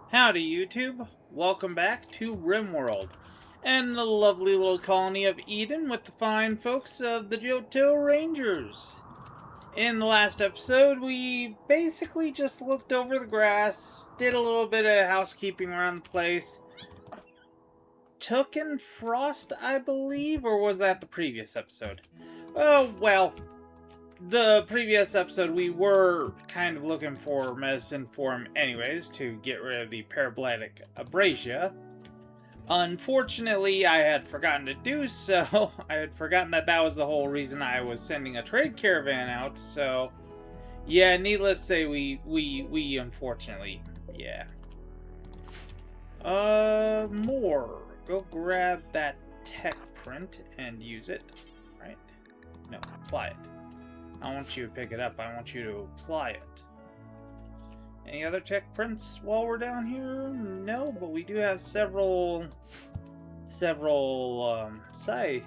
Howdy YouTube, welcome back to Rimworld, and the lovely little colony of Eden with the fine folks of the Johto Rangers. In the last episode, we basically just looked over the grass, did a little bit of housekeeping around the place, took in Frost, I believe, or was that the previous episode? Oh, well, the previous episode, we were kind of looking for medicine for him anyways to get rid of the parabolic abrasia. Unfortunately, I had forgotten to do so. I had forgotten that that was the whole reason I was sending a trade caravan out, so yeah, needless to say, we unfortunately, yeah. More. Go grab that tech print and use it, right? No, apply it. I want you to pick it up. I want you to apply it. Any other tech prints while we're down here? No, but we do have several psi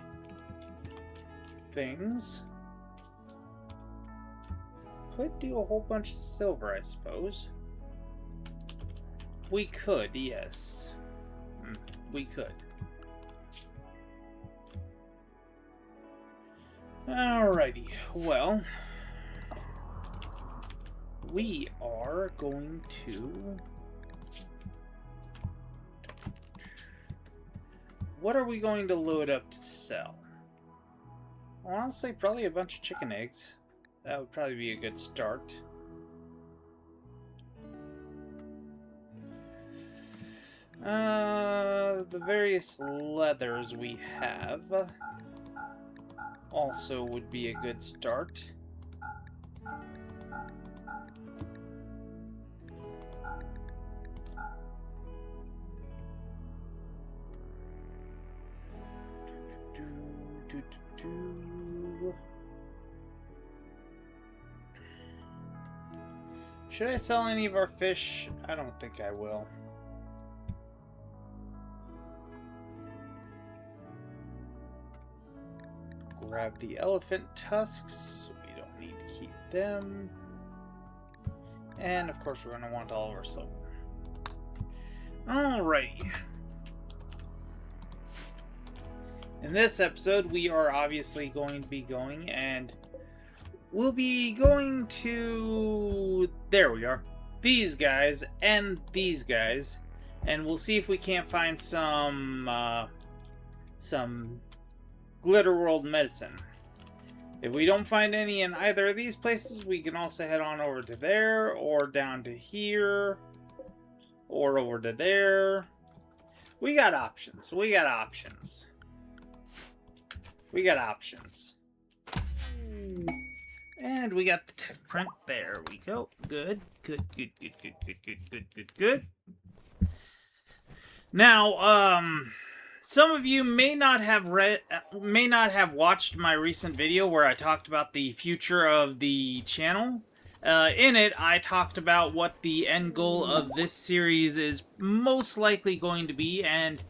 things. Could do a whole bunch of silver, I suppose. We could, yes. We could. Alrighty, well, we are going to... What are we going to load up to sell? Well, honestly, probably a bunch of chicken eggs. That would probably be a good start. The various leathers we have also would be a good start. Should I sell any of our fish? I don't think I will. Grab the elephant tusks. We don't need to keep them. And of course we're going to want all of our silver. Alrighty. In this episode we are obviously going to be going and we'll be going to... There we are. These guys and these guys. And we'll see if we can't find some Glitter World medicine. If we don't find any in either of these places, we can also head on over to there, or down to here, or over to there. We got options. We got options. We got options. And we got the tech print. There we go. Good. Good, good, good, good, good, good, good, good, good. Now, some of you may not have watched my recent video where I talked about the future of the channel. In it, I talked about what the end goal of this series is most likely going to be, and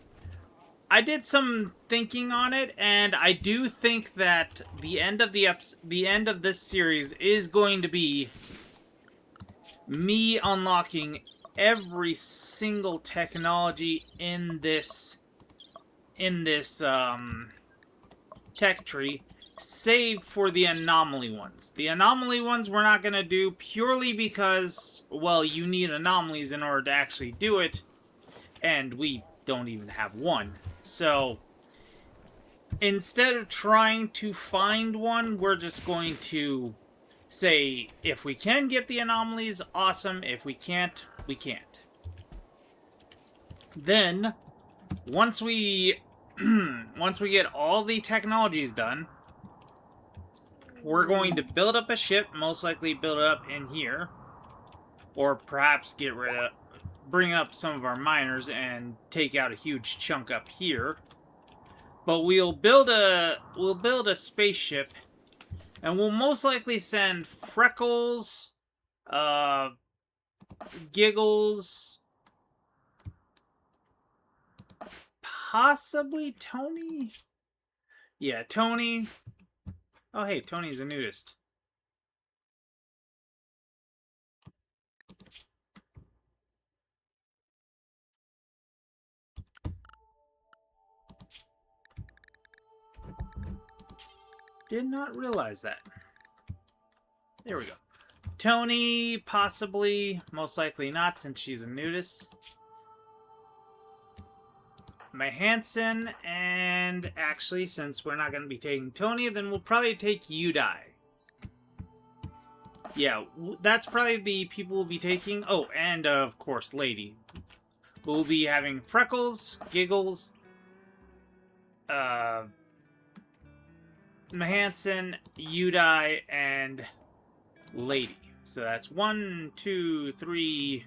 I did some thinking on it, and I do think that the end of this series is going to be me unlocking every single technology in this tech tree, save for the anomaly ones. The anomaly ones we're not going to do purely because, well, you need anomalies in order to actually do it, and we don't even have one. So, instead of trying to find one, we're just going to say, if we can get the anomalies, awesome. If we can't, we can't. Then, once we get all the technologies done, we're going to build up a ship, most likely build it up in here, or perhaps bring up some of our miners and take out a huge chunk up here. But we'll build a spaceship, and we'll most likely send Freckles, Giggles, possibly Tony? Yeah, Tony. Oh, hey, Tony's a nudist. Did not realize that. There we go. Tony, possibly. Most likely not, since she's a nudist. Hanson, and actually, since we're not going to be taking Tony, then we'll probably take Udai. Yeah, that's probably the people we'll be taking. Oh, and of course, Lady. We'll be having Freckles, Giggles, Hanson, Udai, and Lady. So that's 1, 2, 3,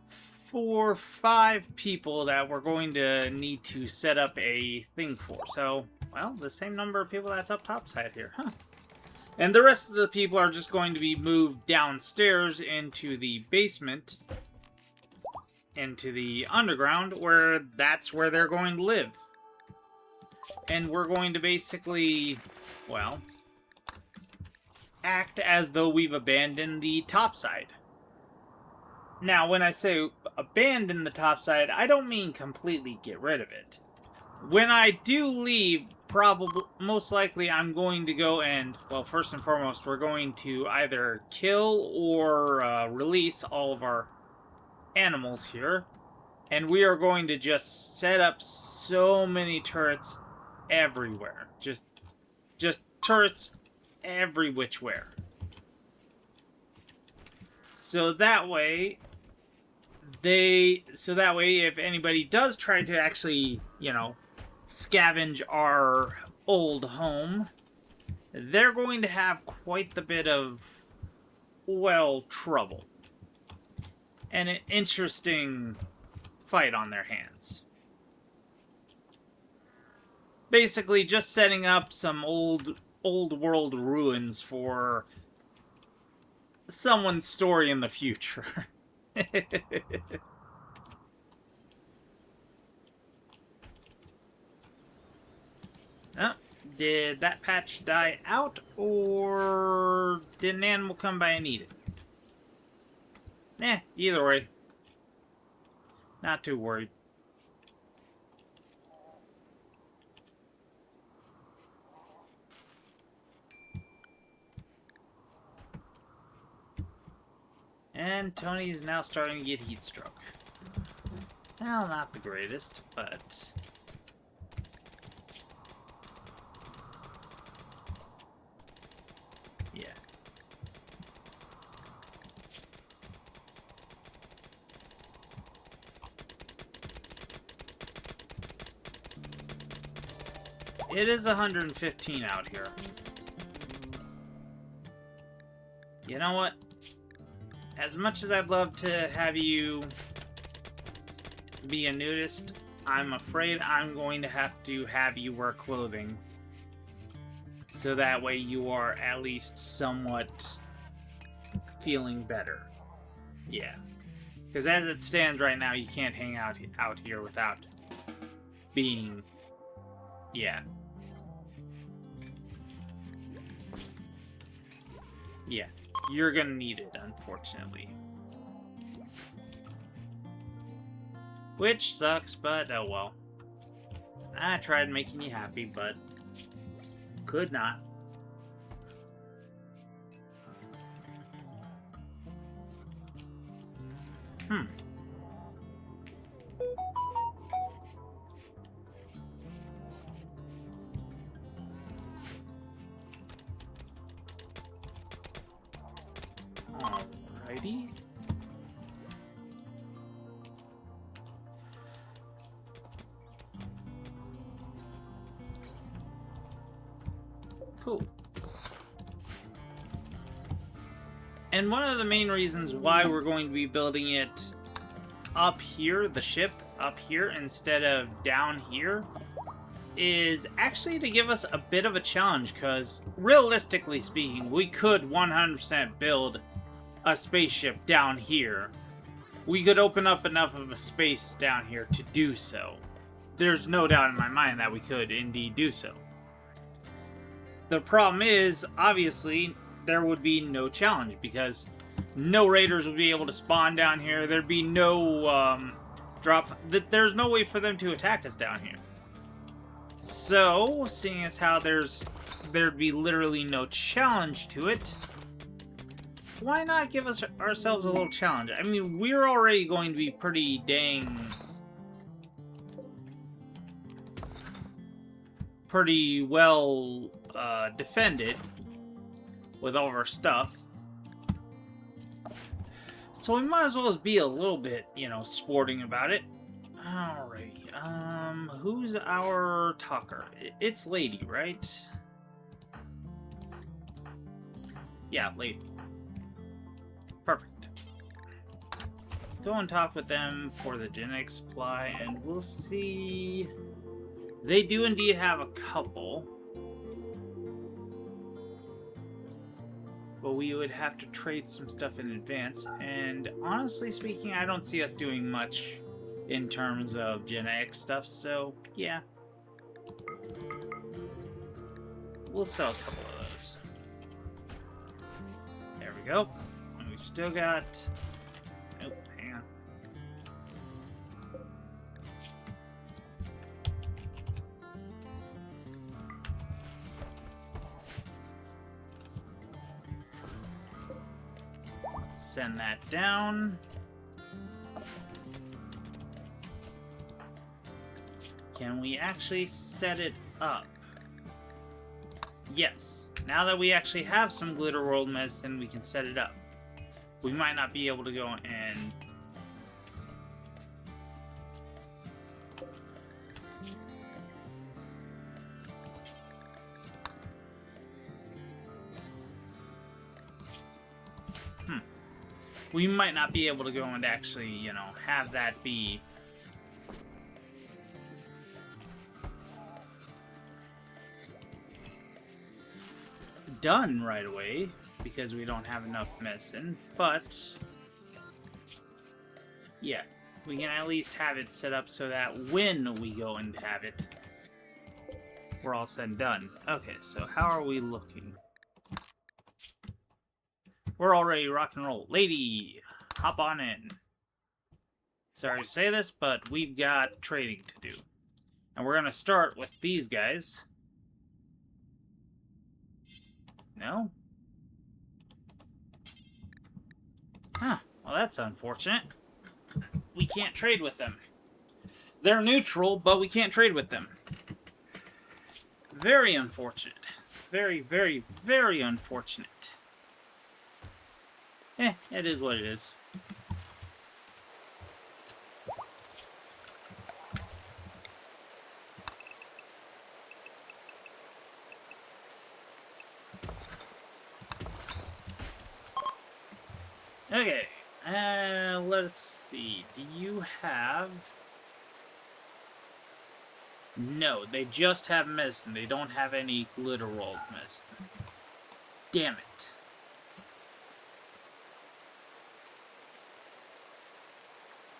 4, 5 people that we're going to need to set up a thing for. So, well, the same number of people that's up top side here, huh? And the rest of the people are just going to be moved downstairs into the basement, into the underground, where that's where they're going to live. And we're going to basically, well, act as though we've abandoned the topside. Now, when I say abandon the topside, I don't mean completely get rid of it. When I do leave, probably, most likely, I'm going to go and, well, first and foremost, we're going to either kill or release all of our animals here. And we are going to just set up so many turrets everywhere. Just turrets every which where. So that way, if anybody does try to actually, you know, scavenge our old home, they're going to have quite the bit of, well, trouble. And an interesting fight on their hands. Basically, just setting up some old world ruins for someone's story in the future. Oh, did that patch die out, or did an animal come by and eat it? Either way. Not too worried. And Tony's now starting to get heat stroke. Well, not the greatest, but... yeah. It is 115 out here. You know what? As much as I'd love to have you be a nudist, I'm afraid I'm going to have you wear clothing. So that way you are at least somewhat feeling better. Yeah. Because as it stands right now, you can't hang out here without being... yeah. Yeah. You're gonna need it, unfortunately. Which sucks, but oh well. I tried making you happy, but could not. Alrighty. Cool. And one of the main reasons why we're going to be building it up here, the ship up here, instead of down here, is actually to give us a bit of a challenge, because realistically speaking, we could 100% build a spaceship down here. We could open up enough of a space down here to do so. There's no doubt in my mind that we could indeed do so. The problem is, obviously, there would be no challenge, because no raiders would be able to spawn down here. There'd be no there's no way for them to attack us down here. So, seeing as how there'd be literally no challenge to it, why not give ourselves a little challenge? I mean, we're already going to be pretty well defended with all of our stuff. So we might as well be a little bit, you know, sporting about it. Alrighty. Who's our talker? It's Lady, right? Yeah, Lady. Perfect. Go and talk with them for the genetic supply, and we'll see. They do indeed have a couple. But we would have to trade some stuff in advance, and honestly speaking, I don't see us doing much in terms of genetic stuff, so yeah. We'll sell a couple of those. There we go. And we've still got... Nope, hang on. Send that down. Can we actually set it up? Yes. Now that we actually have some Glitter World medicine, we can set it up. We might not be able to go and... We might not be able to go and actually, you know, have that be... done right away, because we don't have enough medicine, but... yeah, we can at least have it set up so that when we go and have it, we're all said and done. Okay, so how are we looking? We're already rock and roll. Lady, hop on in. Sorry to say this, but we've got trading to do. And we're going to start with these guys. No? Huh. Well, that's unfortunate. We can't trade with them. They're neutral, but we can't trade with them. Very unfortunate. Very, very, very unfortunate. It is what it is. Okay, let's see. Do you have... No, they just have medicine. They don't have any Glitter World medicine. Damn it.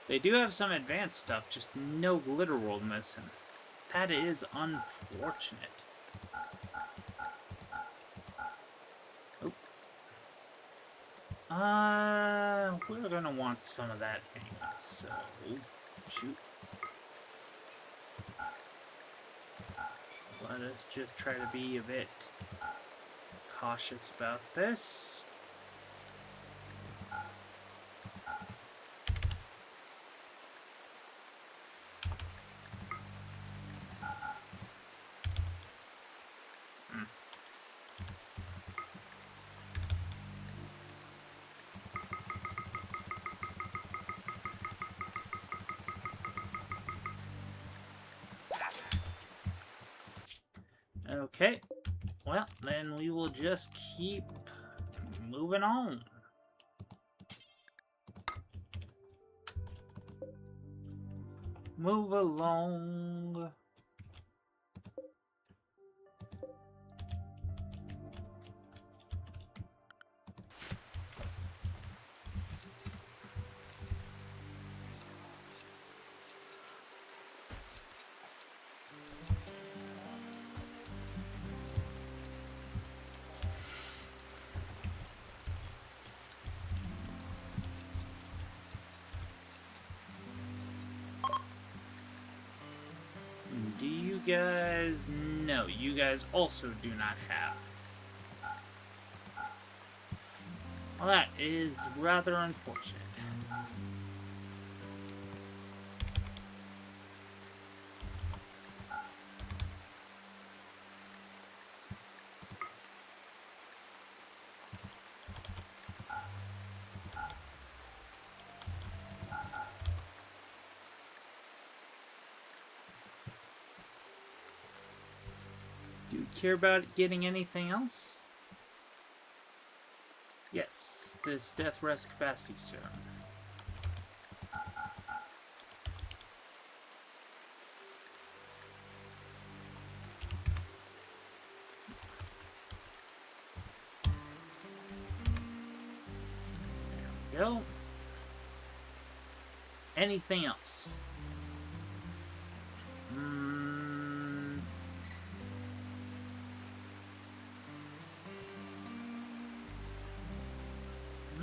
They do have some advanced stuff, just no Glitter World medicine. That is unfortunate. Oh. We're gonna want some of that anyway, so... shoot. Let us just try to be a bit cautious about this. Okay, well, then we will just keep moving on. Move along. Do you guys... No, you guys also do not have. Well, that is rather unfortunate. Do you care about getting anything else? Yes, this death rest capacity serum. There we go. Anything else?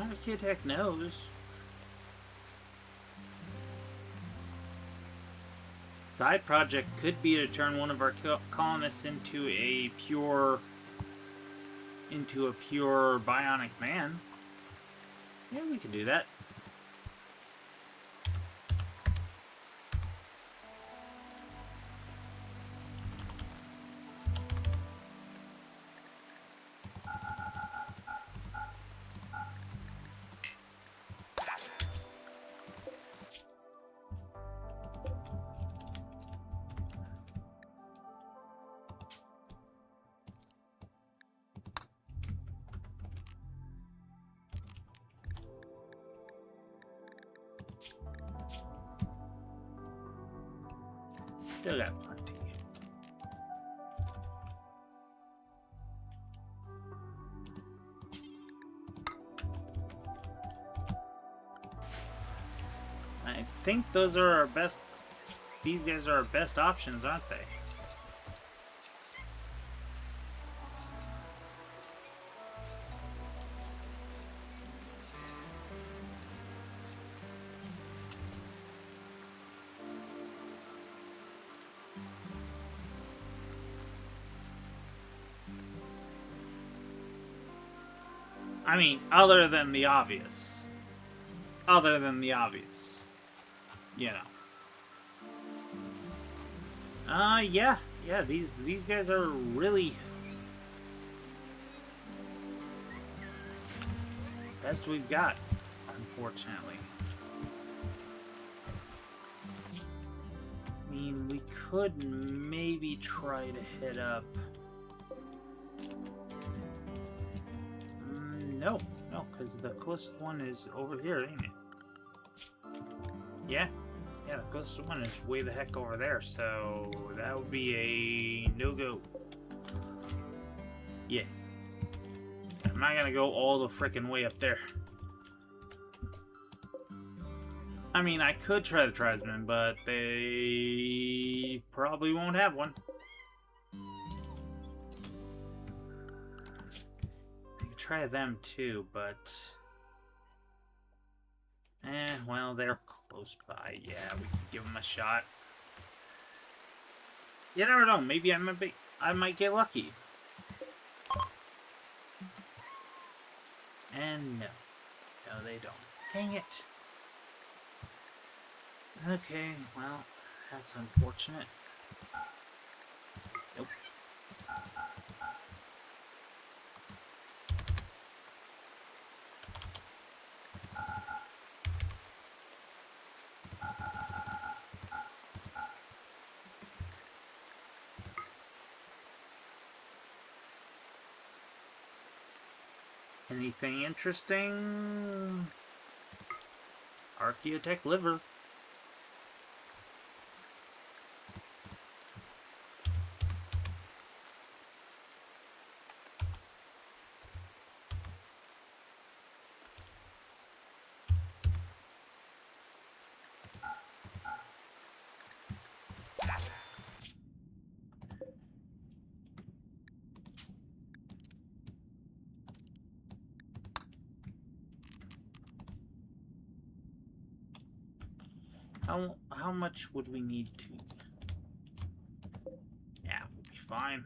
Architect knows. Side project could be to turn one of our colonists into a pure bionic man. Yeah, we can do that. Still got plenty. I think those are our best... These guys are our best options, aren't they? I mean, other than the obvious. Other than the obvious. You know. Yeah, these guys are really best we've got, unfortunately. I mean, we could maybe try to hit up... No, because the closest one is over here, ain't it? Yeah, the closest one is way the heck over there, so that would be a no-go. Yeah. I'm not gonna go all the frickin' way up there. I mean, I could try the tribesmen, but they probably won't have one. Try them too, but well, they're close by. Yeah, we can give them a shot. You never know. Maybe I might get lucky. And no, they don't. Dang it. Okay, well, that's unfortunate. Nope. Anything interesting? Archaeotech liver. How much would we need to? fine.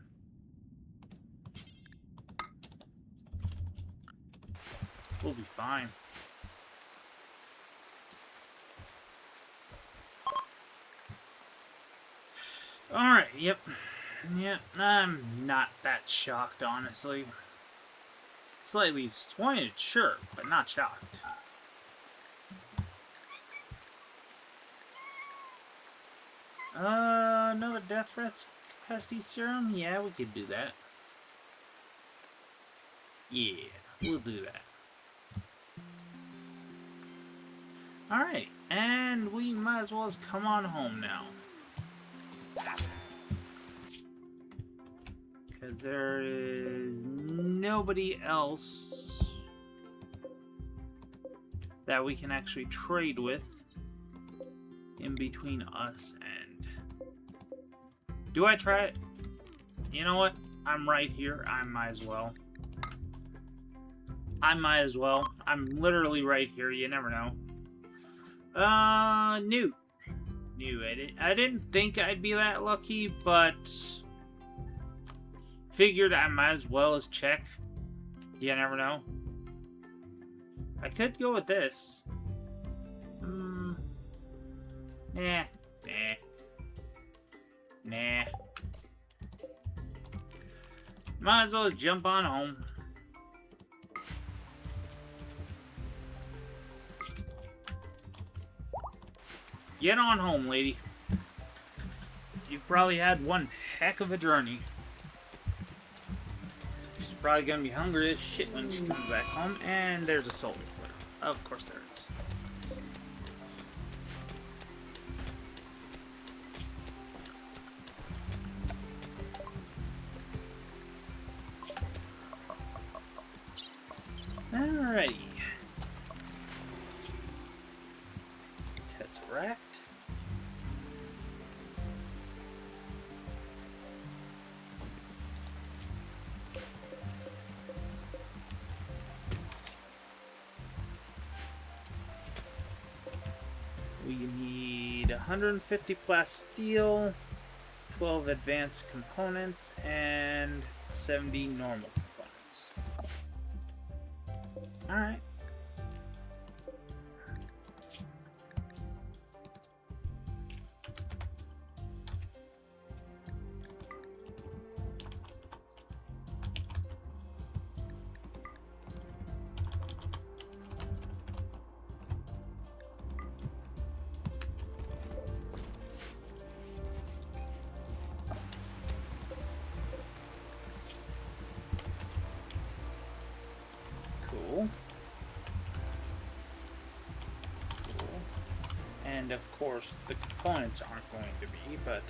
We'll be fine. Alright, yep. Yeah, I'm not that shocked, honestly. Slightly disappointed, sure, but not shocked. Another death rest capacity serum? Yeah, we could do that. Yeah, we'll do that. Alright, and we might as well just come on home now. Because there is nobody else that we can actually trade with in between us and... Do I try it? You know what? I'm right here. I might as well. I might as well. I'm literally right here. You never know. New. I didn't think I'd be that lucky, but figured I might as well as check. You never know. I could go with this. Nah. Might as well jump on home. Get on home, lady. You've probably had one heck of a journey. She's probably gonna be hungry as shit when she comes back home. And there's a solar flare. Of course there is. Alrighty. Tesseract. We need 150 plasteel, 12 advanced components, and 70 normal components. Alright. Cool. And of course, the components aren't going to be, but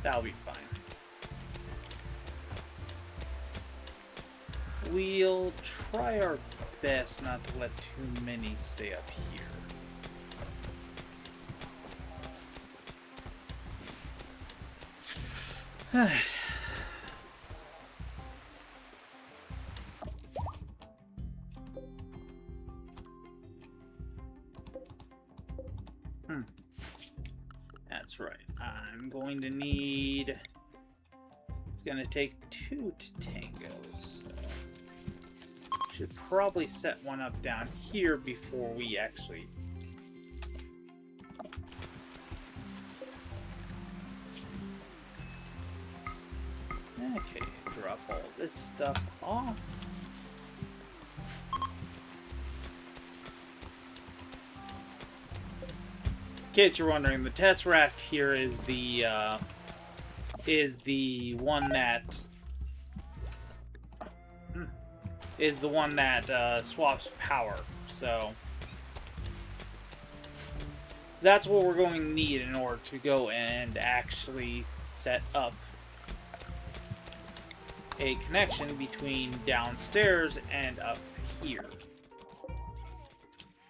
that'll be fine. We'll try our best not to let too many stay up here. That's right. I'm going to need... It's going to take 2 to tango, so... Should probably set one up down here before we actually... Okay, drop all this stuff off. In case you're wondering, the Tesseract here is the one that swaps power. So that's what we're going to need in order to go and actually set up a connection between downstairs and up here.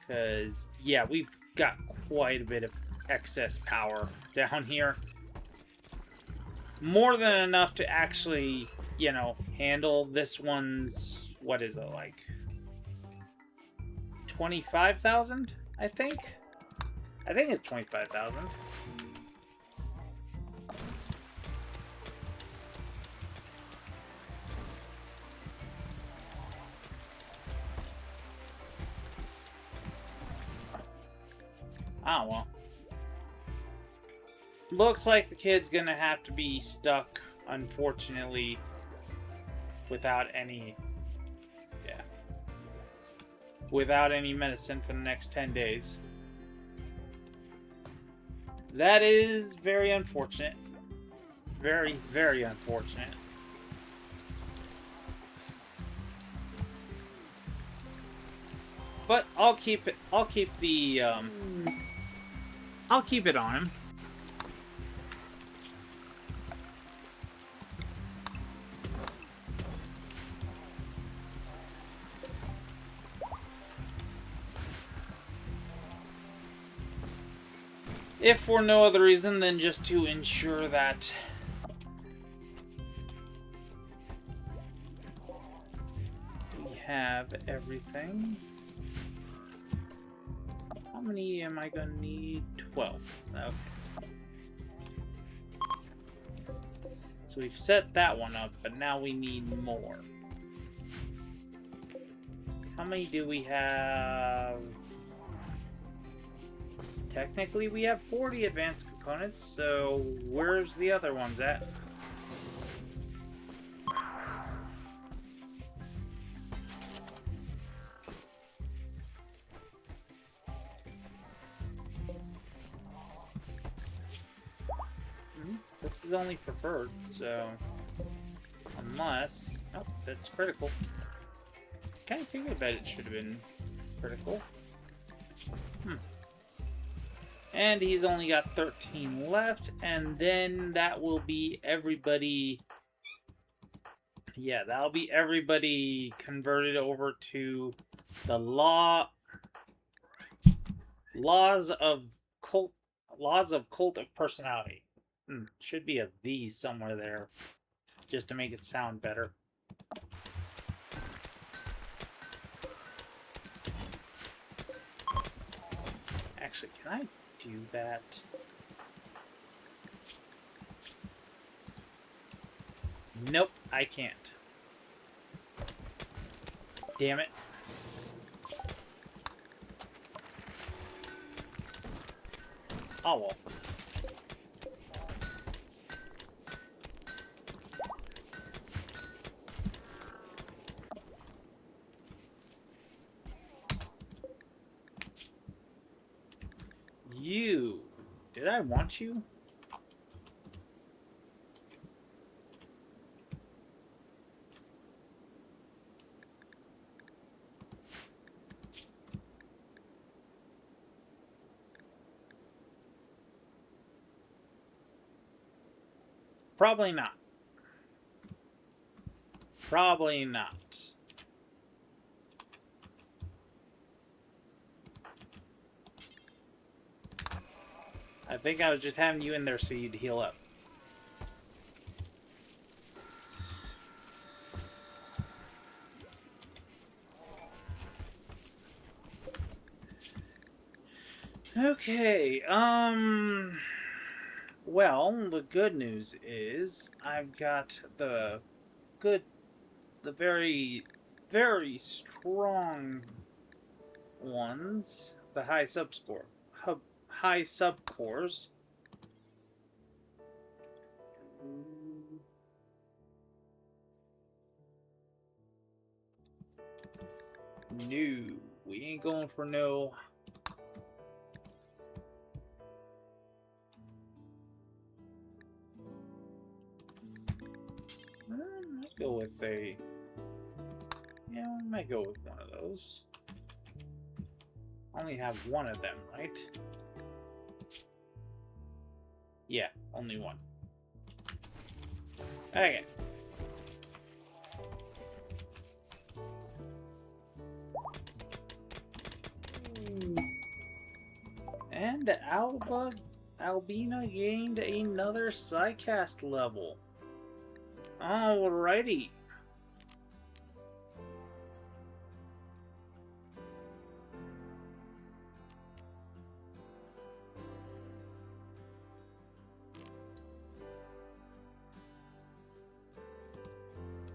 Because, yeah, we've got quite a bit of excess power down here. More than enough to actually, you know, handle this one's, what is it, like 25,000, I think? I think it's 25,000. Oh, well. Looks like the kid's gonna have to be stuck, unfortunately, without any... Yeah. Without any medicine for the next 10 days. That is very unfortunate. Very, very unfortunate. But I'll keep it. I'll keep the. I'll keep it on him. If for no other reason than just to ensure that we have everything. How many am I gonna need? 12. Okay. So we've set that one up, but now we need more. How many do we have? Technically, we have 40 advanced components, so where's the other ones at? This is only preferred, so unless... Oh, that's critical. Kind of figured that it should have been critical. And he's only got 13 left, and then that will be everybody... Yeah, that'll be everybody converted over to the laws of cult of personality. Should be a V somewhere there, just to make it sound better. Actually, can I do that? Nope, I can't. Damn it. Oh well. You. Did I want you? Probably not. Probably not. I think I was just having you in there so you'd heal up. Okay, well, the good news is I've got the very, very strong ones, the high subcores. No, we ain't going for no. I might go with a. Yeah, I might go with one of those. Only have one of them, right? Yeah, only one. Okay. And Albina gained another Psycast level. Alrighty.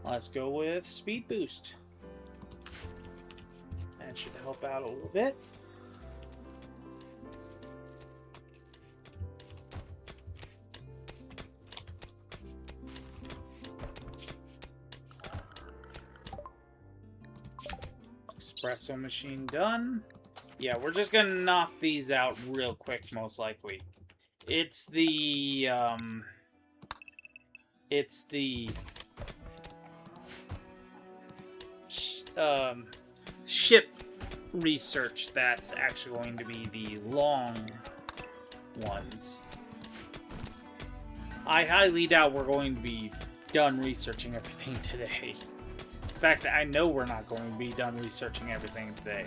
Let's go with Speed Boost. That should help out a little bit. Espresso machine done. Yeah, we're just gonna knock these out real quick, most likely. It's the ship research that's actually going to be the long ones. I highly doubt we're going to be done researching everything today. In fact, I know we're not going to be done researching everything today.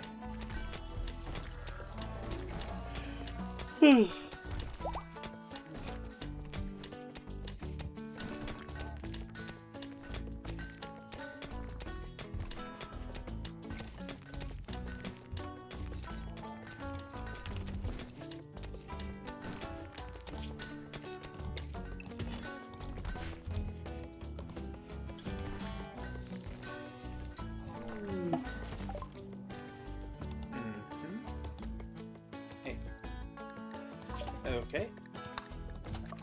Okay.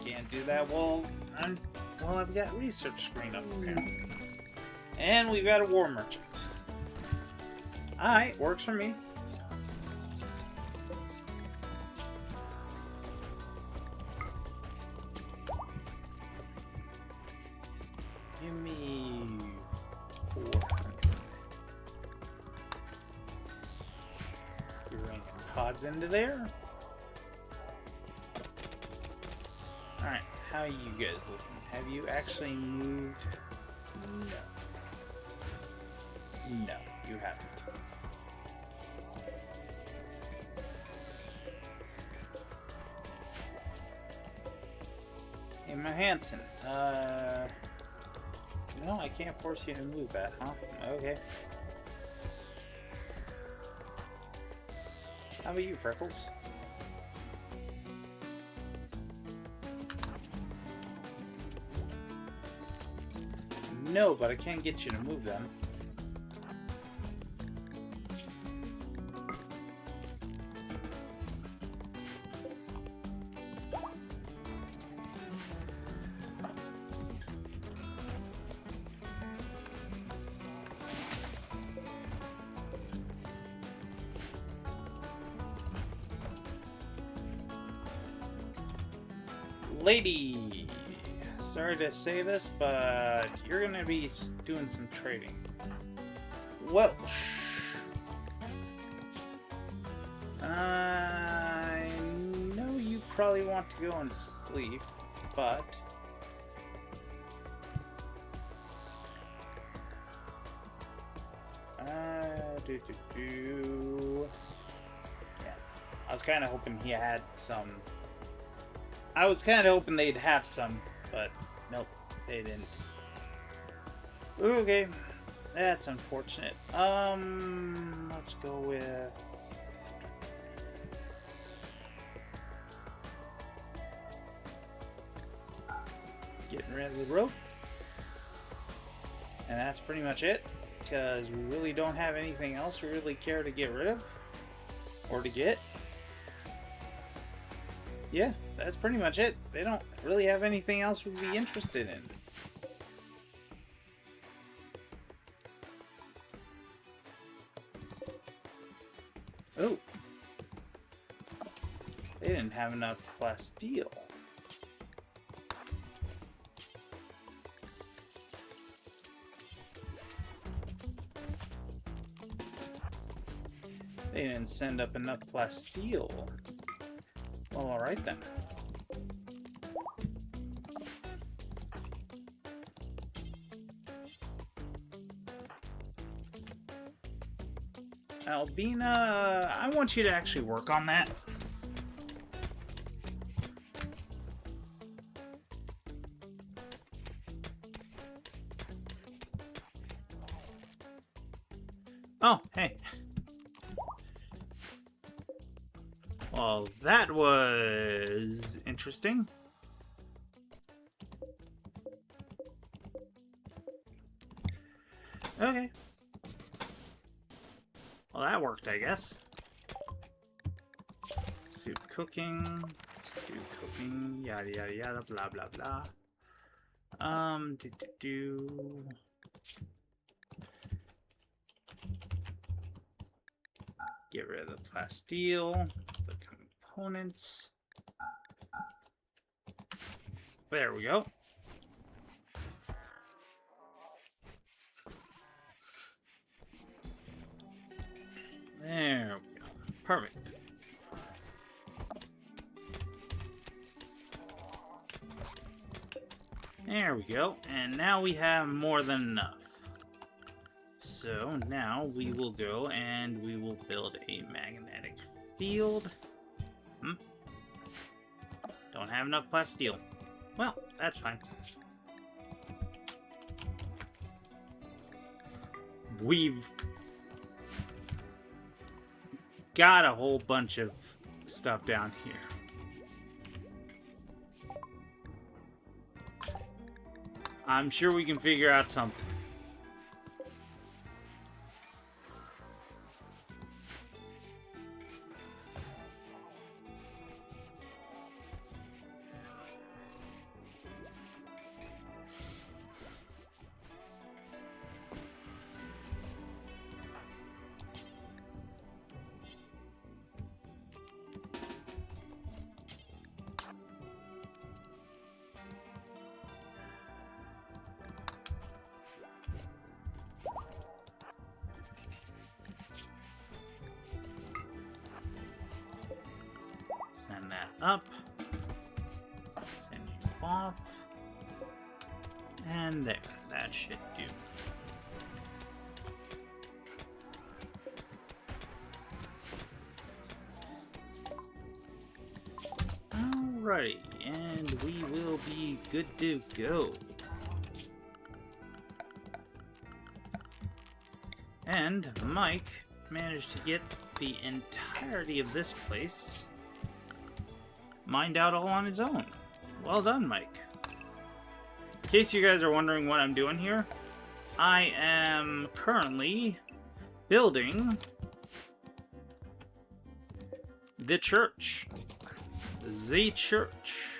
Can't do that while I've got research screen up there. And we've got a war merchant. Alright, works for me. Give me 400. You're running pods into there. Alright, how are you guys looking? Have you actually moved? No, you haven't. Emma Hansen. No, I can't force you to move that, huh? Okay. How about you, Freckles? No, but I can't get you to move them. Lady! Sorry to say this, but you're gonna be doing some trading. Welsh. I know you probably want to go and sleep, but... Yeah. I was kind of hoping he had some... I was kind of hoping they'd have some, but nope, they didn't. Okay, that's unfortunate. Let's go with... getting rid of the rope. And that's pretty much it, because we really don't have anything else we really care to get rid of, or to get. Yeah, that's pretty much it. They don't really have anything else we'd be interested in. Oh. They didn't have enough plasteel. They didn't send up enough plasteel. Well, alright then. Albina, I want you to actually work on that. Oh, hey. Well, that was interesting. Okay. Well, that worked, I guess. Soup cooking, yada yada yada, blah blah blah. Get rid of the plasteel, the components. There we go. There we go. Perfect. There we go. And now we have more than enough. So now we will go and we will build a magnetic field. Don't have enough plasteel. Well, that's fine. We've got a whole bunch of stuff down here. I'm sure we can figure out something. Send that up. Send you off. And there. That should do. Alrighty. And we will be good to go. And Mike managed to get the entirety of this place mined out all on his own. Well done, Mike. In case you guys are wondering what I'm doing here, I am currently building the church. The church.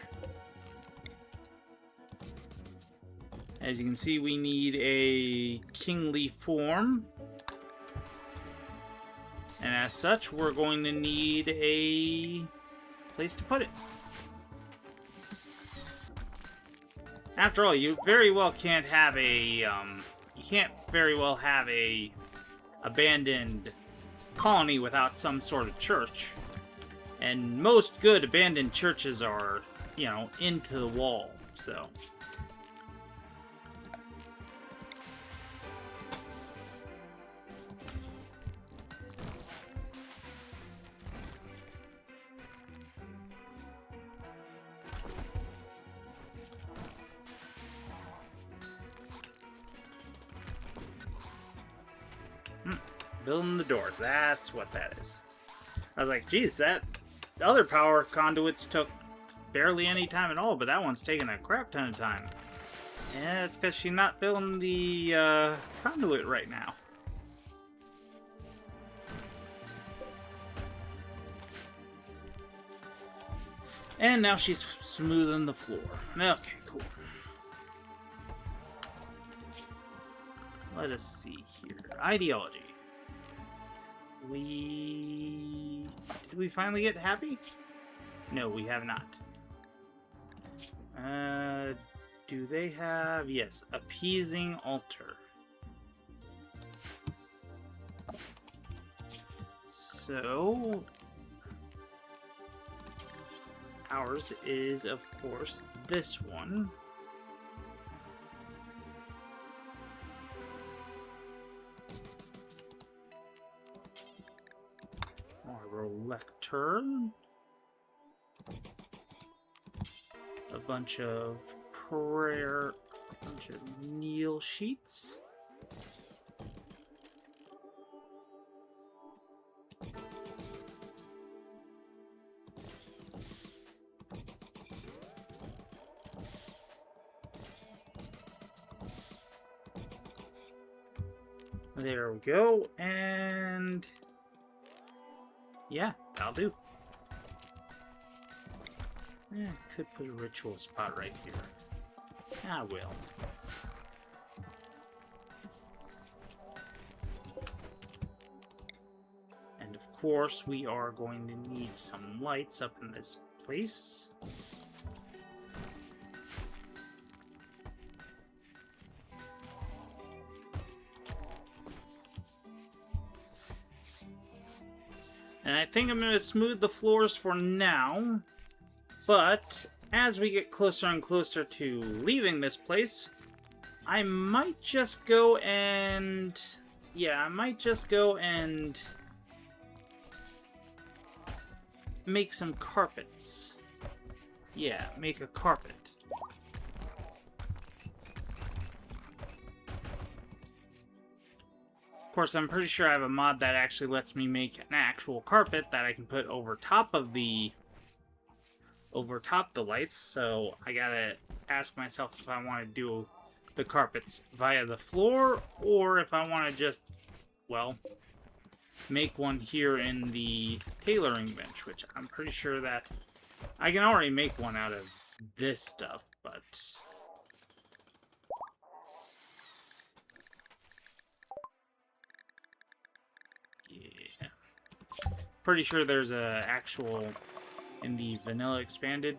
As you can see, we need a kingly form. And as such, we're going to need a place to put it. After all, you very well can't have a abandoned colony without some sort of church. And most good abandoned churches are, you know, into the wall, so. Building the doors, that's what that is. I was like, geez, that other power conduits took barely any time at all, but that one's taking a crap ton of time. Yeah, it's because she's not building the conduit right now. And now she's smoothing the floor. Okay, cool. Let us see here. Ideology. Did we finally get happy? No, we have not. Do they have... Yes, appeasing altar. So... ours is, of course, this one. Lectern. A bunch of prayer, a bunch of kneel sheets. There we go, and yeah, that'll do. Could put a ritual spot right here. I will. And of course, we are going to need some lights up in this place. And I think I'm going to smooth the floors for now. But as we get closer and closer to leaving this place, I might just go and... yeah, I might just go and make some carpets. Yeah, make a carpet. Of course, I'm pretty sure I have a mod that actually lets me make an actual carpet that I can put over top of the lights. So I gotta ask myself if I want to do the carpets via the floor, or if I want to just, well, make one here in the tailoring bench, which I'm pretty sure that I can already make one out of this stuff, but... yeah. Pretty sure there's a actual in the vanilla expanded.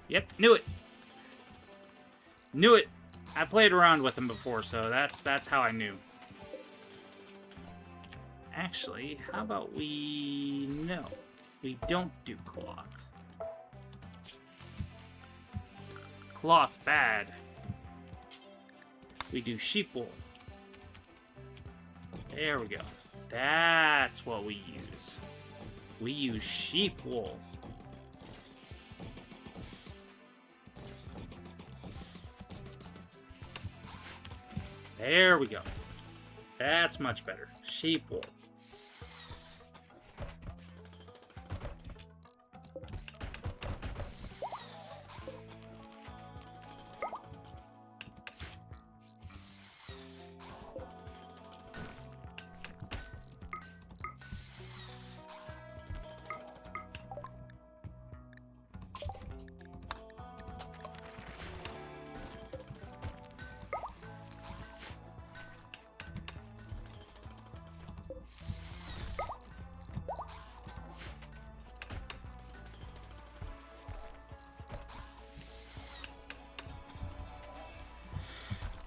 Yep, knew it. Knew it. I played around with them before, so that's how I knew. Actually, how about we... no, we don't do cloth. Cloth bad. We do sheep wool. There we go. That's what we use. We use sheep wool. There we go. That's much better. Sheep wool.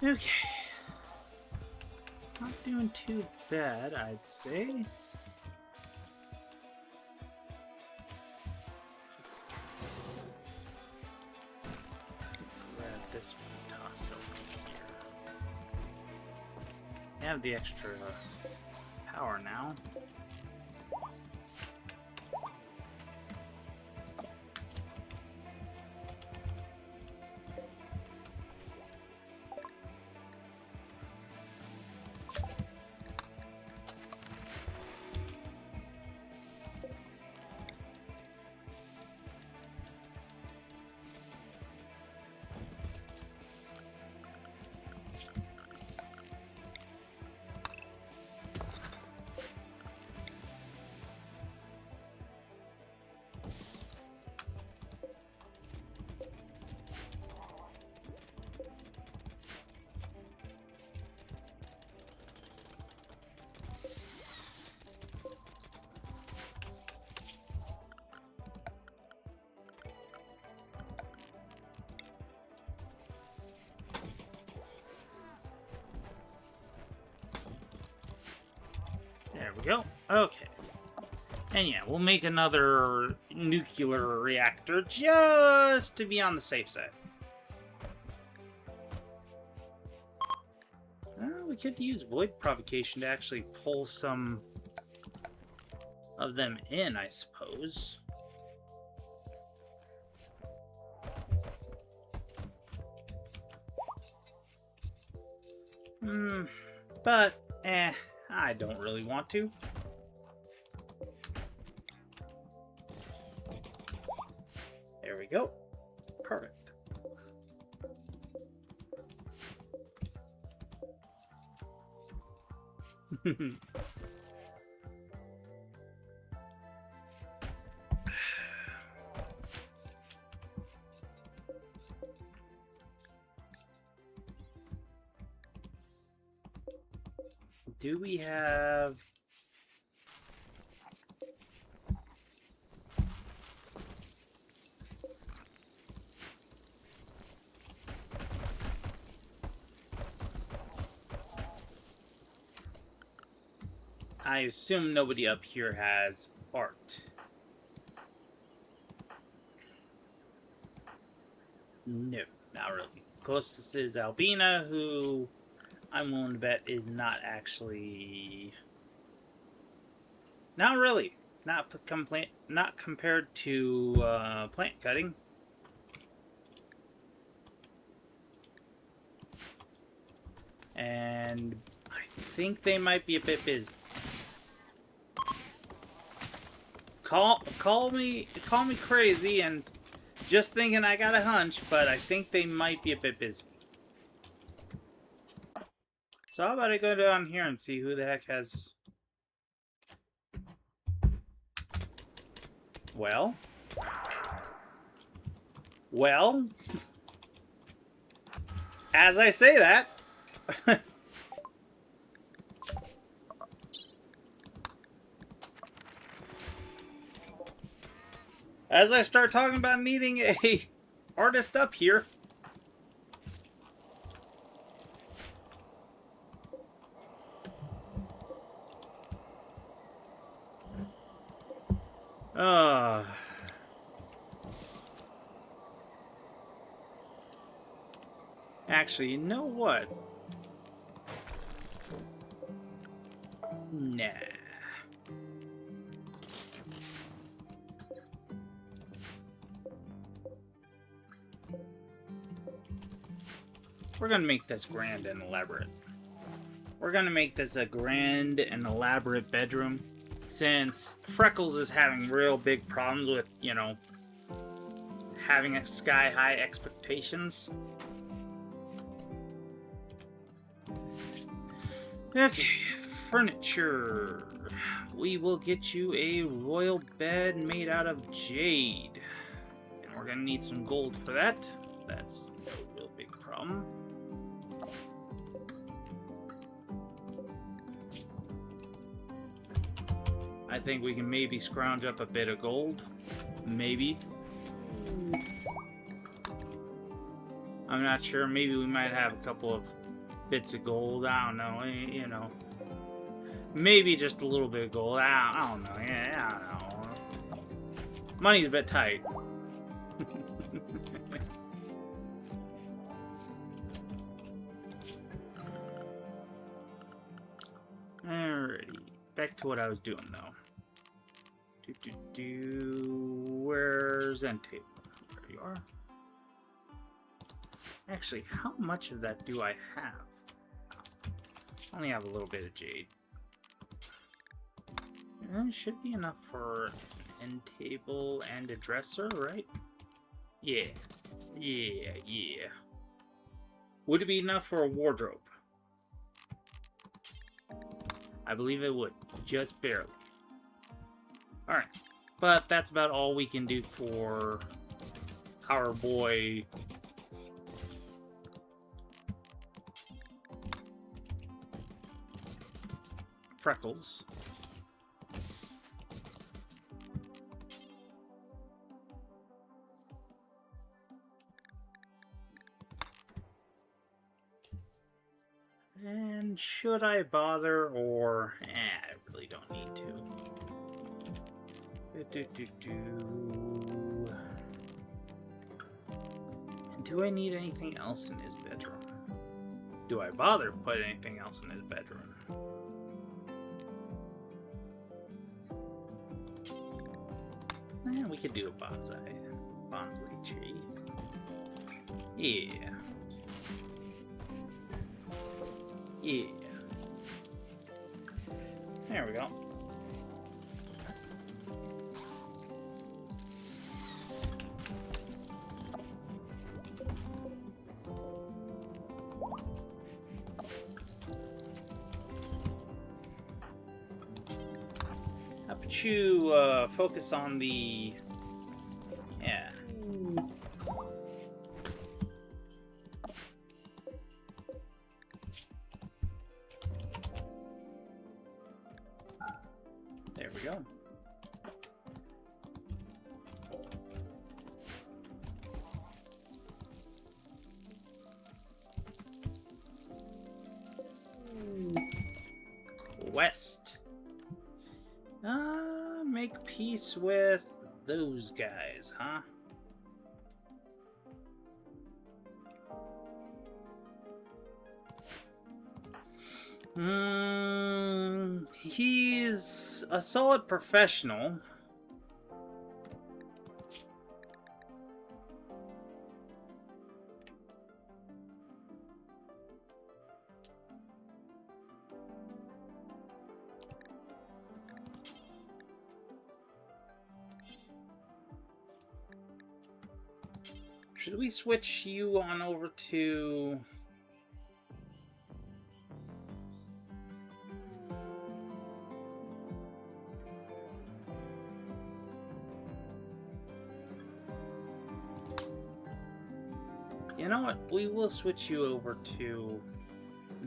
Okay. Not doing too bad, I'd say. Grab this one, toss it over here. I have the extra power now. There we go. Okay. And yeah, we'll make another nuclear reactor just to be on the safe side. We could use void provocation to actually pull some of them in, I suppose. But, I don't really want to. There we go. Perfect. do we have... I assume nobody up here has art. No, not really. Closest is Albina, who I'm willing to bet is not actually... Not really. Not compared to plant cutting. And I think they might be a bit busy. Call me crazy and just thinking I got a hunch, but I think they might be a bit busy. So how about I go down here and see who the heck has... Well? Well? As I say that... As I start talking about needing a artist up here. Actually, you know what? Nah. We're gonna make this grand and elaborate. We're gonna make this a grand and elaborate bedroom, since Freckles is having real big problems with, you know, having sky-high expectations. Okay, furniture. We will get you a royal bed made out of jade. And we're gonna need some gold for that. That's a real big problem. I think we can maybe scrounge up a bit of gold. Maybe. I'm not sure. Maybe we might have a couple of bits of gold. I don't know. You know. Maybe just a little bit of gold. I don't know. Yeah, I don't know. Money's a bit tight. Alrighty. Back to what I was doing, though. Where's end table? There you are. Actually, how much of that do I have? I only have a little bit of jade. It should be enough for an end table and a dresser, right? Yeah. Would it be enough for a wardrobe? I believe it would. Just barely. Alright. But that's about all we can do for our boy Freckles. And should I bother, or I really don't need to. And do I need anything else in his bedroom? Do I bother to put anything else in his bedroom? We could do a bonsai tree. Yeah. There we go. How about you focus on the... Yeah. There we go. Quest. Make peace with those guys, huh? He's a solid professional. Should we switch you on over to... You know what? We will switch you over to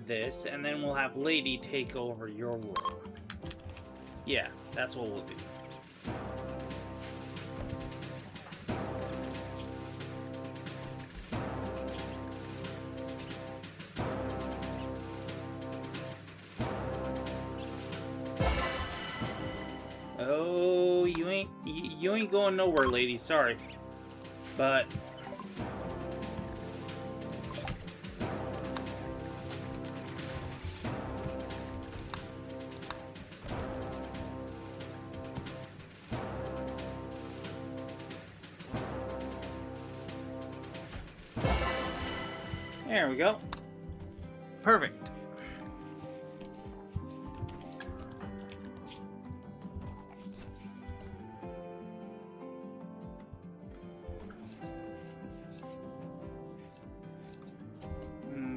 this, and then we'll have Lady take over your role. Yeah, that's what we'll do. Oh, you ain't going nowhere, Lady. Sorry, but there we go. Perfect.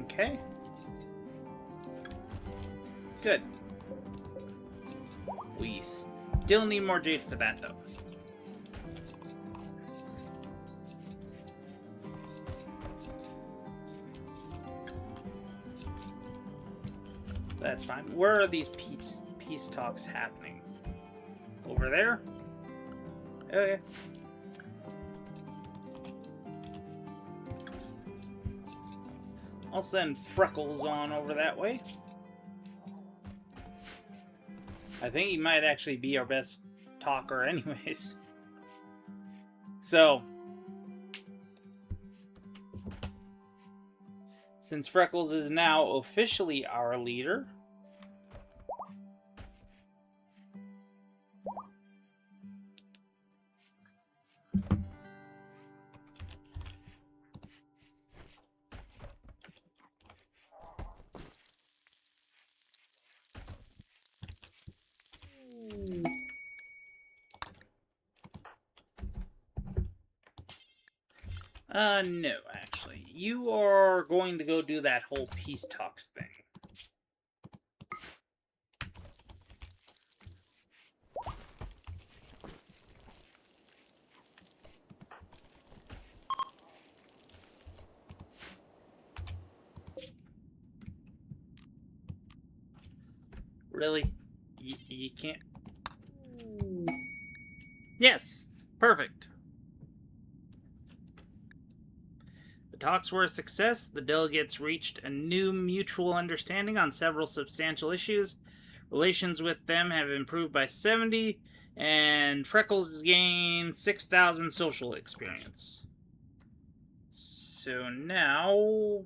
Okay. Good. We still need more jade for that, though. That's fine. Where are these peace talks happening? Over there? Okay. I'll send Freckles on over that way. I think he might actually be our best talker anyways. So, since Freckles is now officially our leader, no, actually. You are going to go do that whole peace talks thing. Really? You can't... Yes! Perfect. The talks were a success. The delegates reached a new mutual understanding on several substantial issues. Relations with them have improved by 70, and Freckles has gained 6,000 social experience. So now...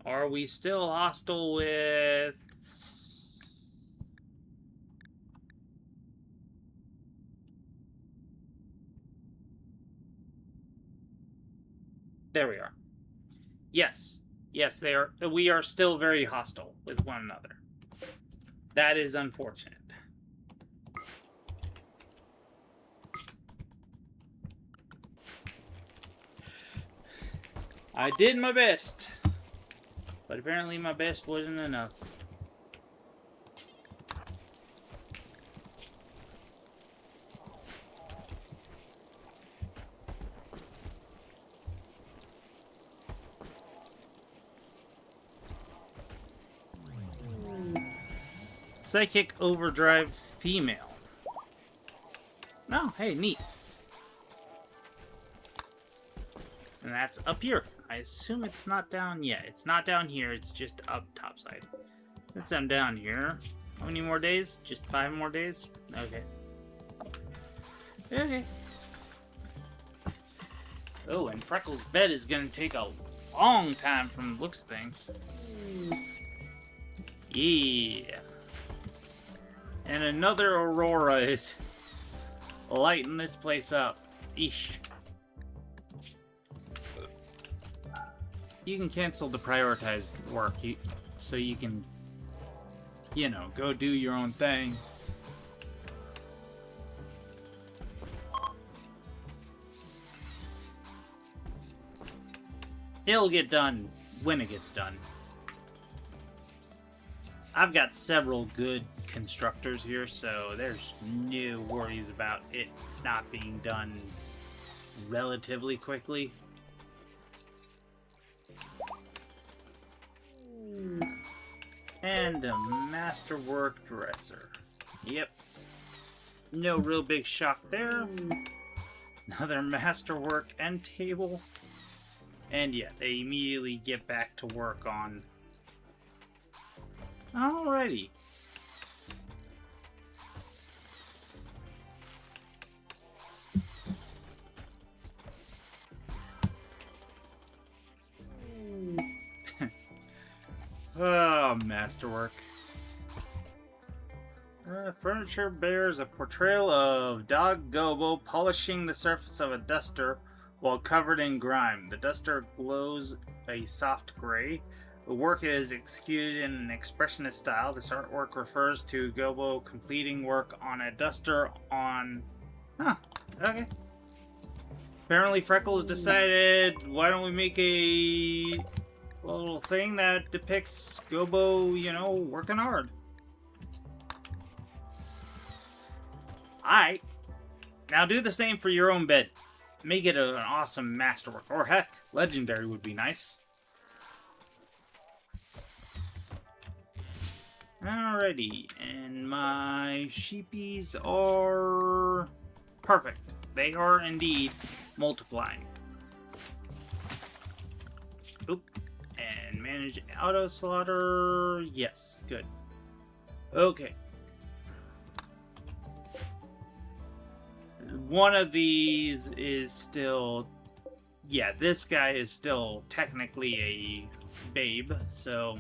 Are we still hostile with... There we are. Yes. Yes, they are. We are still very hostile with one another. That is unfortunate. I did my best. But apparently my best wasn't enough. Psychic Overdrive Female. Oh, hey, neat. And that's up here. I assume it's not down yet. It's not down here, it's just up topside. Since I'm down here, how many more days? Just 5 more days? Okay. Okay. Oh, and Freckles' bed is gonna take a long time from the looks of things. Yeah. And another Aurora is lighting this place up. Eesh. You can cancel the prioritized work so you can, you know, go do your own thing. It'll get done when it gets done. I've got several good constructors here, so there's no worries about it not being done relatively quickly. And a masterwork dresser. Yep. No real big shock there. Another masterwork end table. And yeah, they immediately get back to work on... Alrighty. Oh, masterwork. Furniture bears a portrayal of Dog Gobo polishing the surface of a duster while covered in grime. The duster glows a soft gray. The work is executed in an expressionist style. This artwork refers to Gobo completing work on a duster on... Huh, okay. Apparently Freckles decided, why don't we make a little thing that depicts Gobo, you know, working hard. Alright. Now do the same for your own bed. Make it an awesome masterwork. Or heck, legendary would be nice. Alrighty, and my sheepies are perfect. They are indeed multiplying. Oop. And manage auto slaughter. Yes, good. Okay. One of these is still... Yeah, this guy is still technically a babe, so...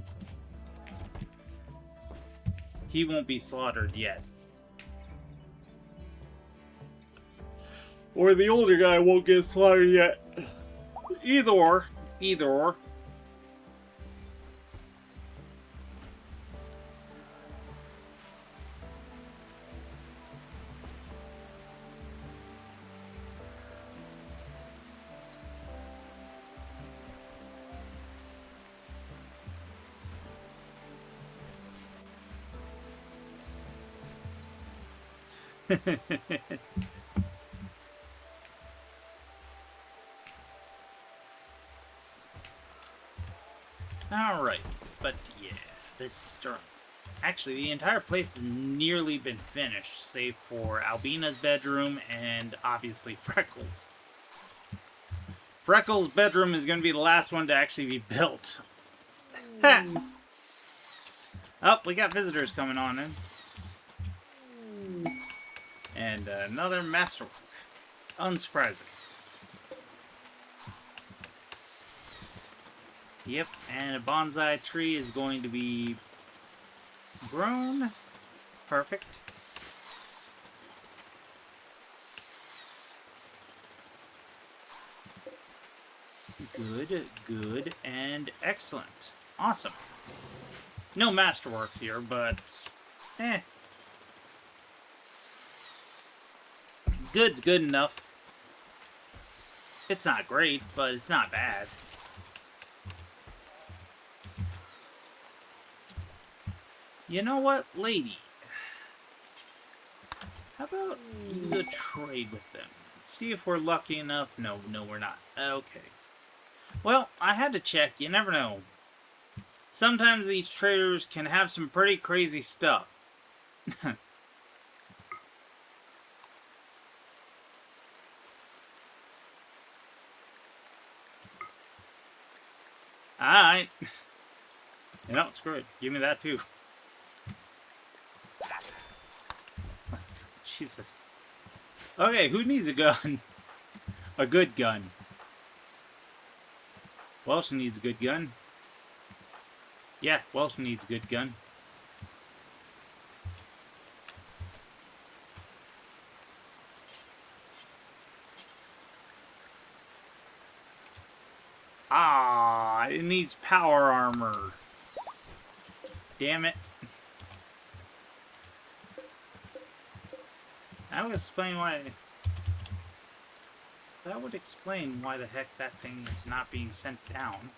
he won't be slaughtered yet. Or the older guy won't get slaughtered yet. Either or. Either or. Alright, but yeah, this is starting. Actually, the entire place has nearly been finished, save for Albina's bedroom and obviously Freckles. Freckles' bedroom is going to be the last one to actually be built. Ha! Oh, we got visitors coming on in. And another masterwork. Unsurprising. Yep, and a bonsai tree is going to be grown. Perfect. Good, good, and excellent. Awesome. No masterwork here, but... Good's good enough. It's not great, but it's not bad. You know what, lady? How about you go trade with them? See if we're lucky enough. No, we're not. Okay. Well, I had to check. You never know. Sometimes these traders can have some pretty crazy stuff. Alright. You know, screw it. Give me that too. Jesus. Okay, who needs a gun? A good gun. Welsh needs a good gun. Yeah, Welsh needs a good gun. Ah, it needs power armor. Damn it. That would explain why... That would explain why the heck that thing is not being sent down.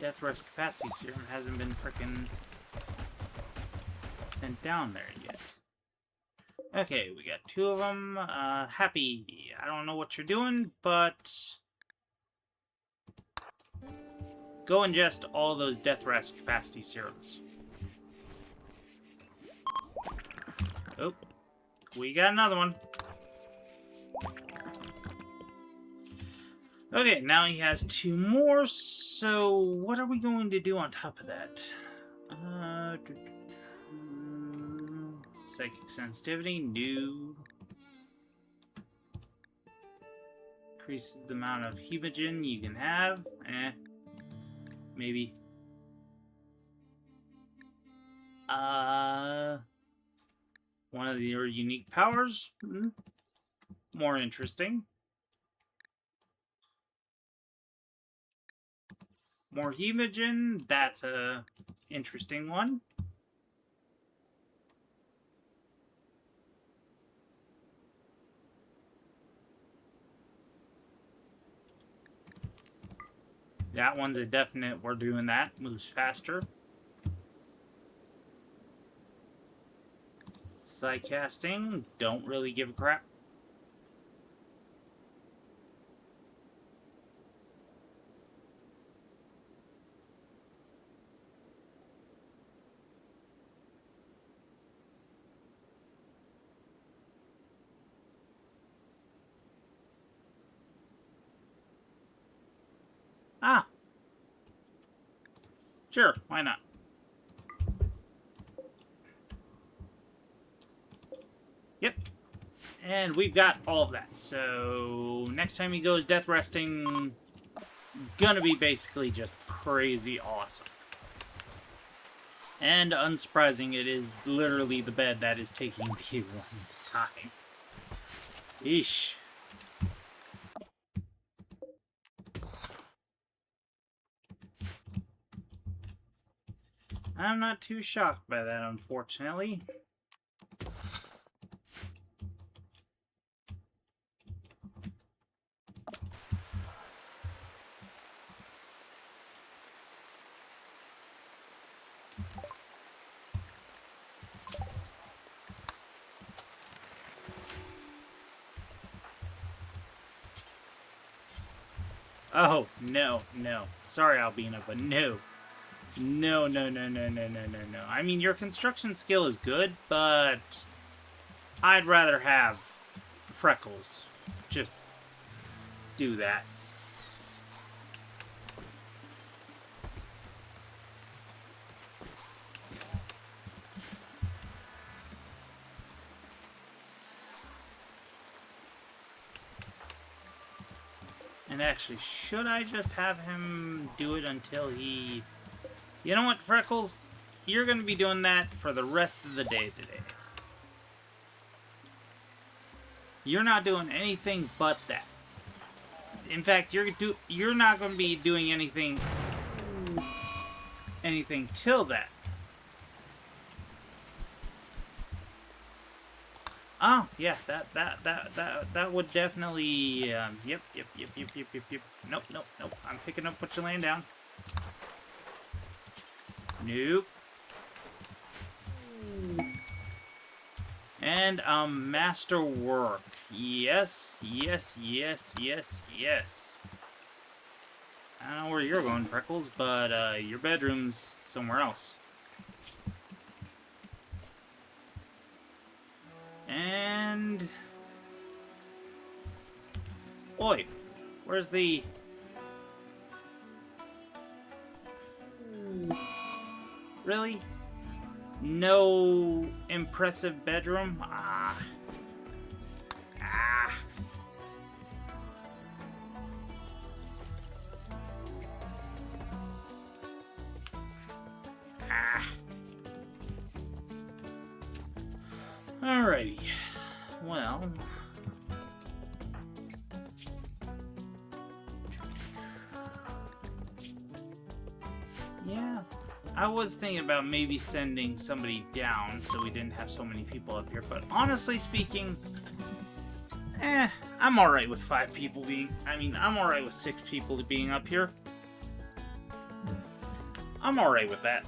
Death Rest Capacity Serum hasn't been frickin' sent down there yet. Okay, we got 2 of them. Happy. I don't know what you're doing, but... Go ingest all those Death Rest Capacity Serums. Oh. We got another one. Okay, now he has 2 more, so what are we going to do on top of that? Psychic sensitivity, new. Increases the amount of hemogen you can have. Maybe. One of your unique powers. More interesting. More hemogen. That's a interesting one. That one's a definite, we're doing that. Moves faster. Psycasting, don't really give a crap. Ah. Sure, why not? Yep. And we've got all of that. So, next time he goes death resting, gonna be basically just crazy awesome. And unsurprising, it is literally the bed that is taking the longest time. Eesh. I'm not too shocked by that, unfortunately. Oh, no, no. Sorry, Albina, but no. No, no, no, no, no, no, no, no. I mean, your construction skill is good, but I'd rather have Freckles just do that. And actually, should I just have him do it until he... You know what, Freckles? You're going to be doing that for the rest of the day today. You're not doing anything but that. In fact, you're not going to be doing anything till that. Oh, yeah, that would definitely, yep. Nope. I'm picking up what you're laying down. Nope. And, masterwork. Yes. I don't know where you're going, Freckles, but, your bedroom's somewhere else. And... Oi! Where's the... Really? No impressive bedroom? Ah. Ah. Ah. Alrighty. Well... Yeah. I was thinking about maybe sending somebody down so we didn't have so many people up here, but honestly speaking, I'm alright with 5 people being... I'm alright with 6 people being up here. I'm alright with that.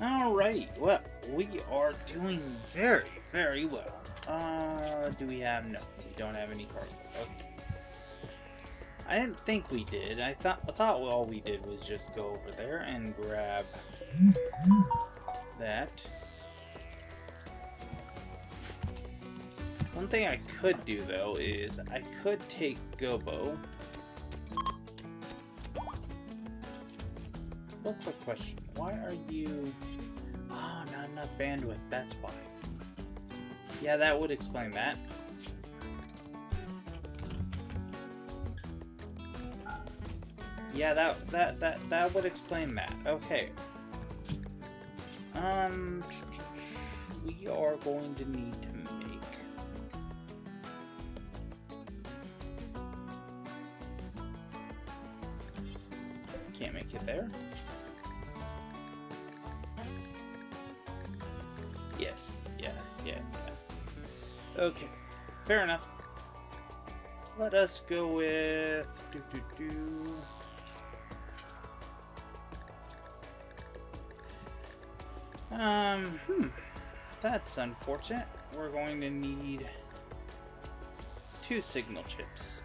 Alright, well, we are doing very, very well. Do we have... No, we don't have any cargo. Okay. I didn't think we did. I thought all we did was just go over there and grab that. One thing I could do, though, is I could take Gobo. One quick question. Why are you... Oh, not enough bandwidth. That's why. Yeah, that would explain that. Yeah, that would explain that. Okay. We are going to need to make... Can't make it there. Yes. Yeah. Okay. Fair enough. Let us go with... That's unfortunate. We're going to need 2 signal chips.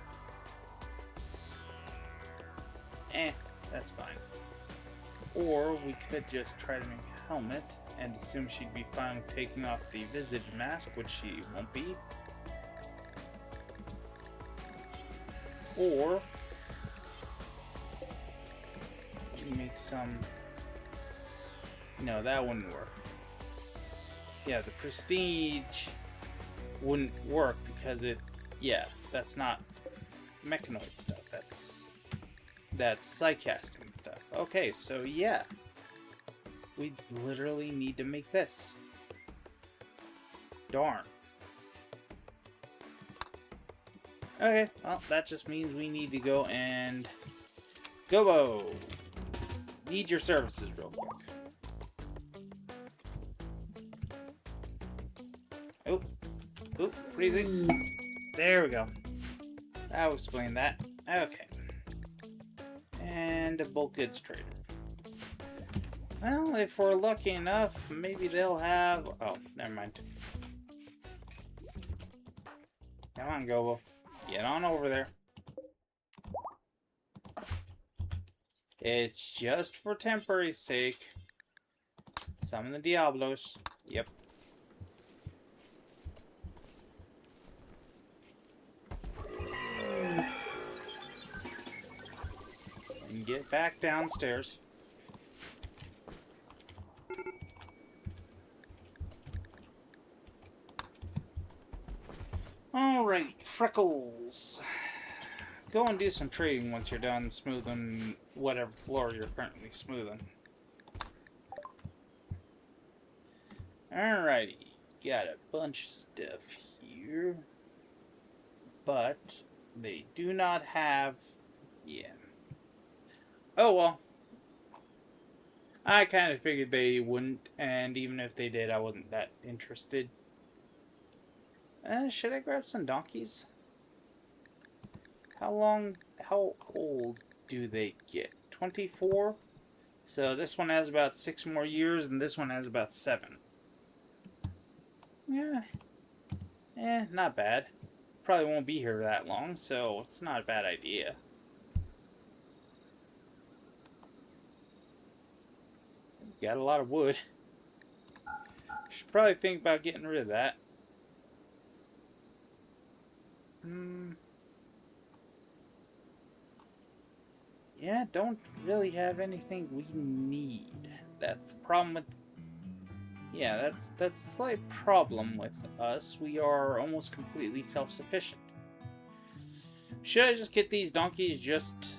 That's fine. Or we could just try to make a helmet and assume she'd be fine with taking off the visage mask, which she won't be. Or make some... No, that wouldn't work. Yeah, the prestige wouldn't work because it... Yeah, that's not mechanoid stuff. That's psycasting stuff. Okay, so yeah. We literally need to make this. Darn. Okay, well, that just means we need to go and... Gobo! Need your services real quick. Oh, freezing. There we go. That'll explain that. Okay. And a bulk goods trader. Well, if we're lucky enough, maybe they'll have... Oh, never mind. Come on, Gobo. Get on over there. It's just for temporary sake. Summon the Diablos. Yep. And get back downstairs. Alright, Freckles. Go and do some trading once you're done smoothing whatever floor you're currently smoothing. Alrighty, got a bunch of stuff here. But they do not have... Yeah. Oh well. I kind of figured they wouldn't, and even if they did, I wasn't that interested. Should I grab some donkeys? How old do they get? 24? So this one has about 6 more years, and this one has about 7. Yeah. Not bad. Probably won't be here that long, so it's not a bad idea. Got a lot of wood. Should probably think about getting rid of that. Yeah, don't really have anything we need. That's the problem with... Yeah, that's a slight problem with us. We are almost completely self-sufficient. Should I just get these donkeys just...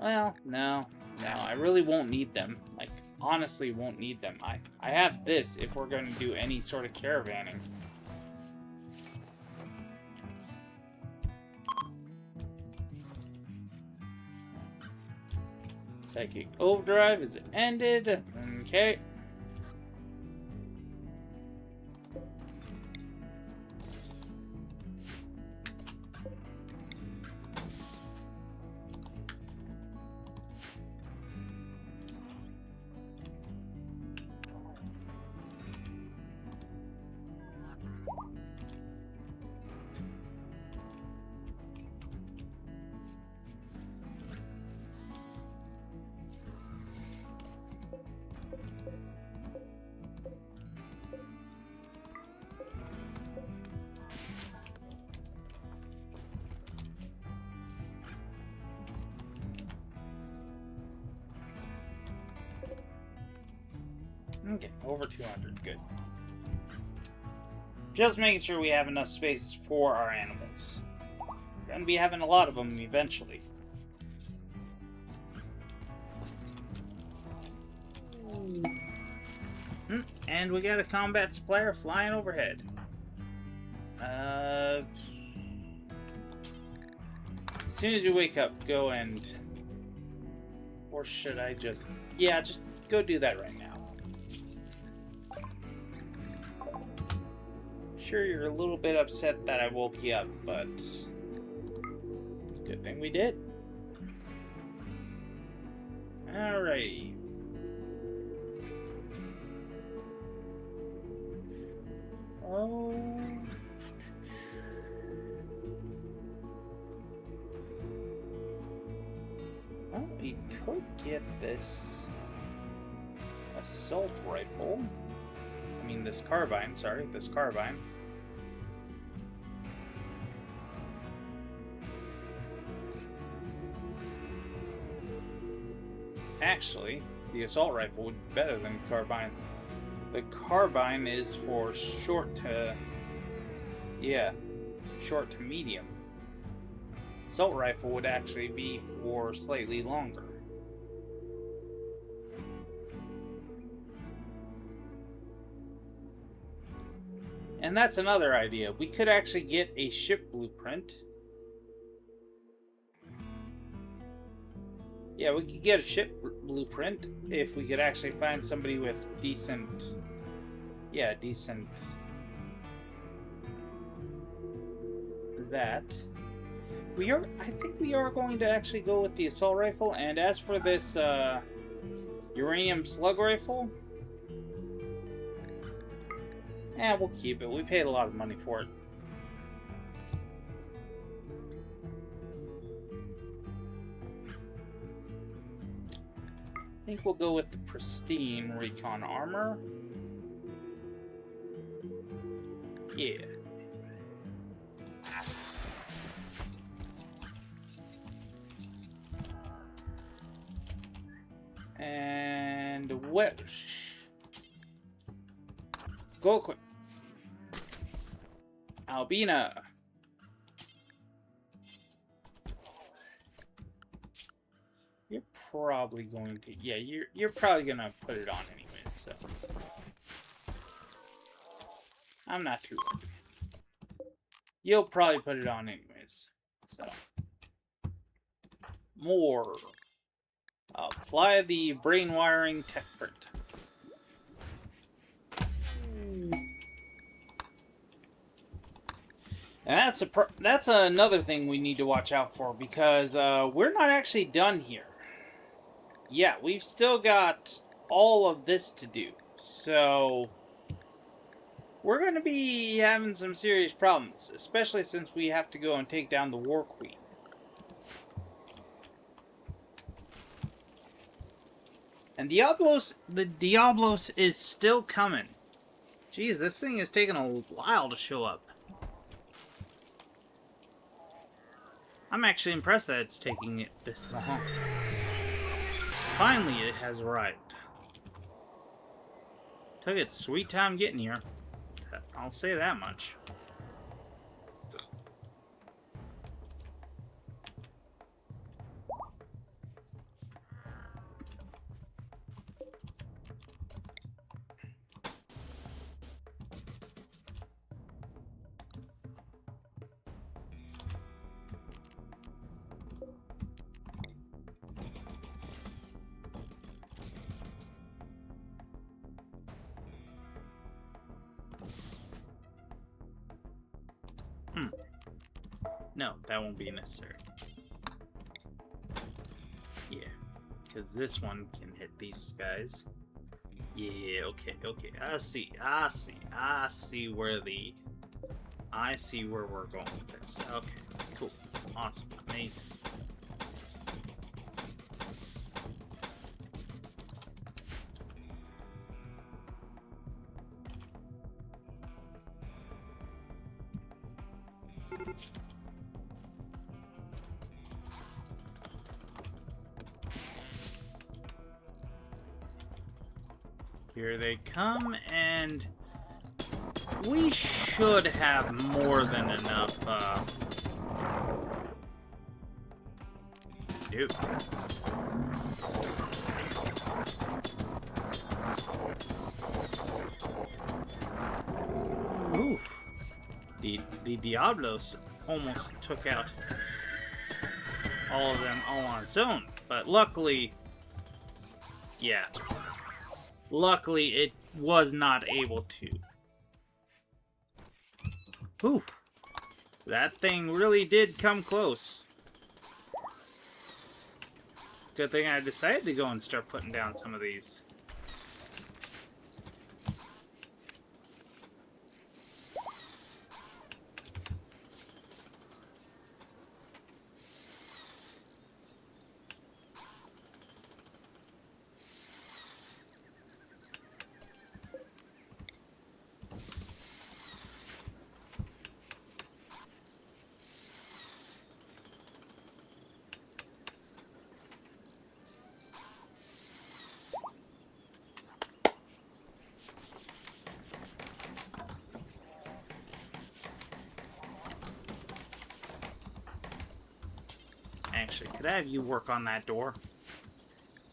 Well, no. No, I really won't need them. Like, honestly won't need them. I have this if we're going to do any sort of caravanning. Psychic Overdrive is ended. Okay. Okay, over 200, good. Just making sure we have enough spaces for our animals. We're going to be having a lot of them eventually. And we got a combat supplier flying overhead. As soon as you wake up, go and... Or should I just... Yeah, just go do that right now. Sure, you're a little bit upset that I woke you up, but... Good thing we did. Alrighty. Oh... Well, we could get this assault rifle. I mean, this carbine, sorry, this carbine. Actually, the assault rifle would be better than the carbine. The carbine is for short to... Yeah, short to medium. Assault rifle would actually be for slightly longer. And that's another idea. We could actually get a ship blueprint. Yeah, we could get a ship blueprint if we could actually find somebody with decent... Yeah, decent... That. I think we are going to actually go with the assault rifle, and as for this, uranium slug rifle... we'll keep it. We paid a lot of money for it. I think we'll go with the pristine recon armor. Yeah. And Welsh. Go quick. Albina. You're probably going to... Yeah, you're probably going to put it on anyways, so... I'm not too worried. You'll probably put it on anyways, so... more. Apply the brain wiring tech print. And that's another thing we need to watch out for, because we're not actually done here. Yeah, we've still got all of this to do. So we're going to be having some serious problems, especially since we have to go and take down the War Queen. And the Diablos is still coming. Jeez, this thing is taking a while to show up. I'm actually impressed that it's taking it this long. Finally, it has arrived. Took its sweet time getting here. I'll say that much. No, that won't be necessary. Yeah, because this one can hit these guys. Yeah, okay. I see where we're going with this. Okay, cool. Awesome. Amazing. Here they come, and we should have more than enough, Dude. Ooh. The Diablos almost took out all of them all on its own, but luckily, yeah. Luckily, it was not able to. Whew. That thing really did come close. Good thing I decided to go and start putting down some of these. Actually, could I have you work on that door?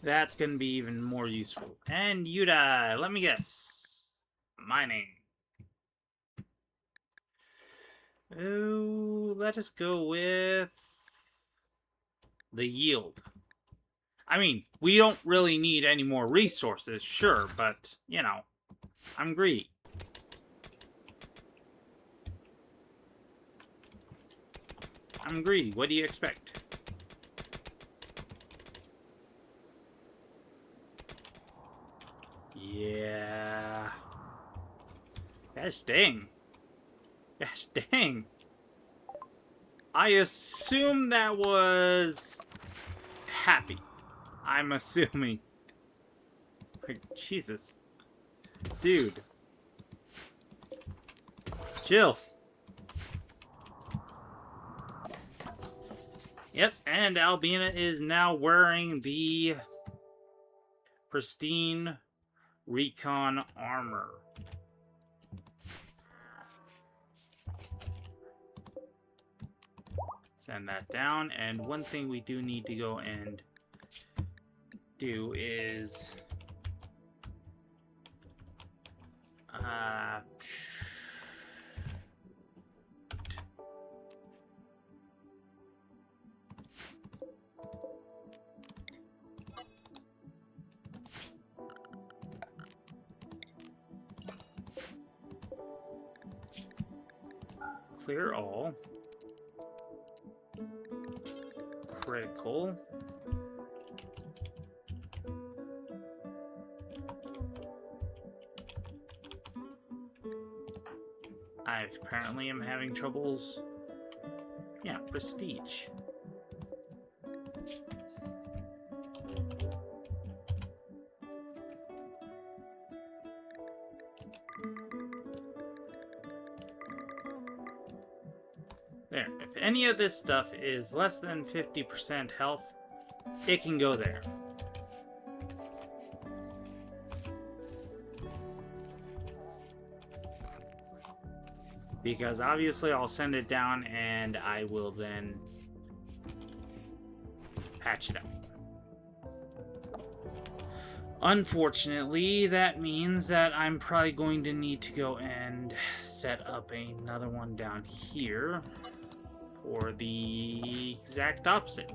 That's going to be even more useful. And you die. Let me guess. Mining. Oh, let us go with the yield. I mean, we don't really need any more resources, sure, but, you know, I'm greedy. I'm greedy. What do you expect? Yeah. Gosh dang. Gosh dang. I assume that was happy. I'm assuming. Like, Jesus. Dude. Chill. Yep, and Albina is now wearing the pristine recon armor. Send that down, and one thing we do need to go and do is Clear all. Critical. I apparently am having troubles. Yeah, prestige. There. If any of this stuff is less than 50% health, it can go there. Because obviously I'll send it down and I will then patch it up. Unfortunately, that means that I'm probably going to need to go and set up another one down here for the exact opposite.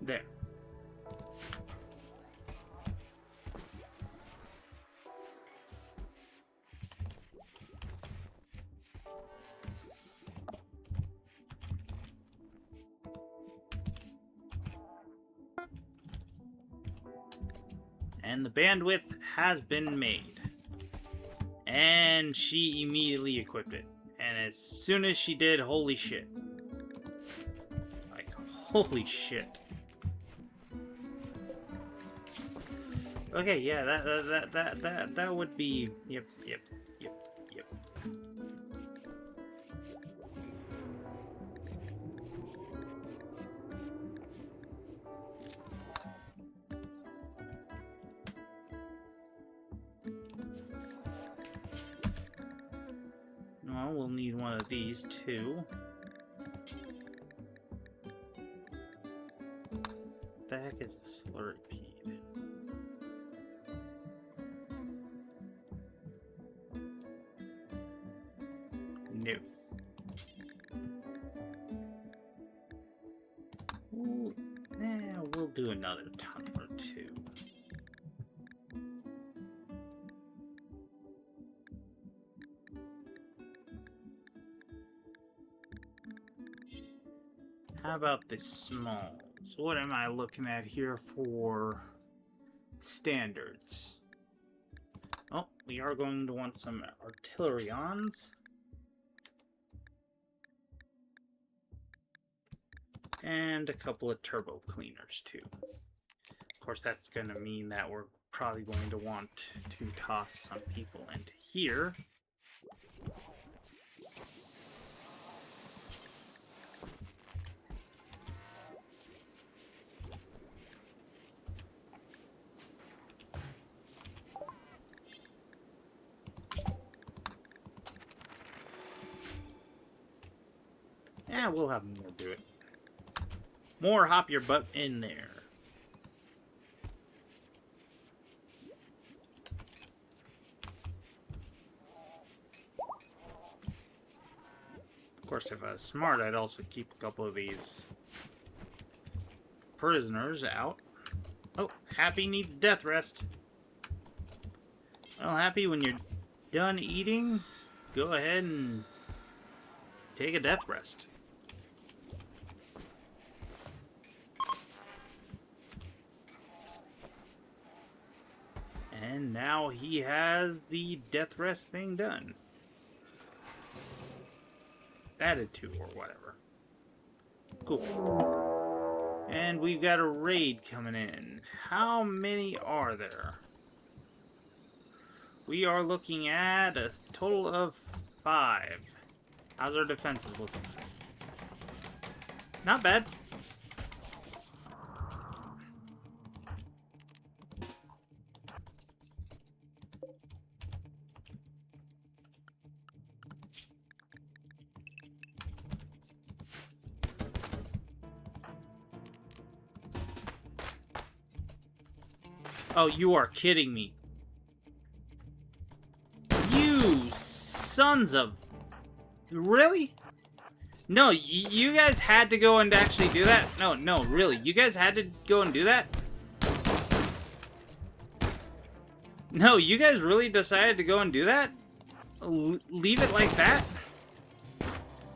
There. And the bandwidth has been made. And she immediately equipped it. And as soon as she did, holy shit. Like, holy shit. Okay, yeah, that would be, yep. Well, we'll need one of these too. What the heck is a slurpee? No. We'll do another ton or two. How about the smalls? What am I looking at here for standards? Oh, we are going to want some artillerions. And a couple of turbo cleaners too. Of course, that's going to mean that we're probably going to want to toss some people into here. Yeah, we'll have more do it. More hop your butt in there. Of course, if I was smart, I'd also keep a couple of these prisoners out. Oh, Happy needs death rest. Well, Happy, when you're done eating, go ahead and take a death rest. And now he has the death rest thing done. Added to, or whatever. Cool. And we've got a raid coming in. How many are there? We are looking at a total of 5. How's our defenses looking? Not bad. Oh, you are kidding me. sons of... Really? No, you guys had to go and actually do that? No, really. You guys had to go and do that? No, you guys really decided to go and do that? Leave it like that?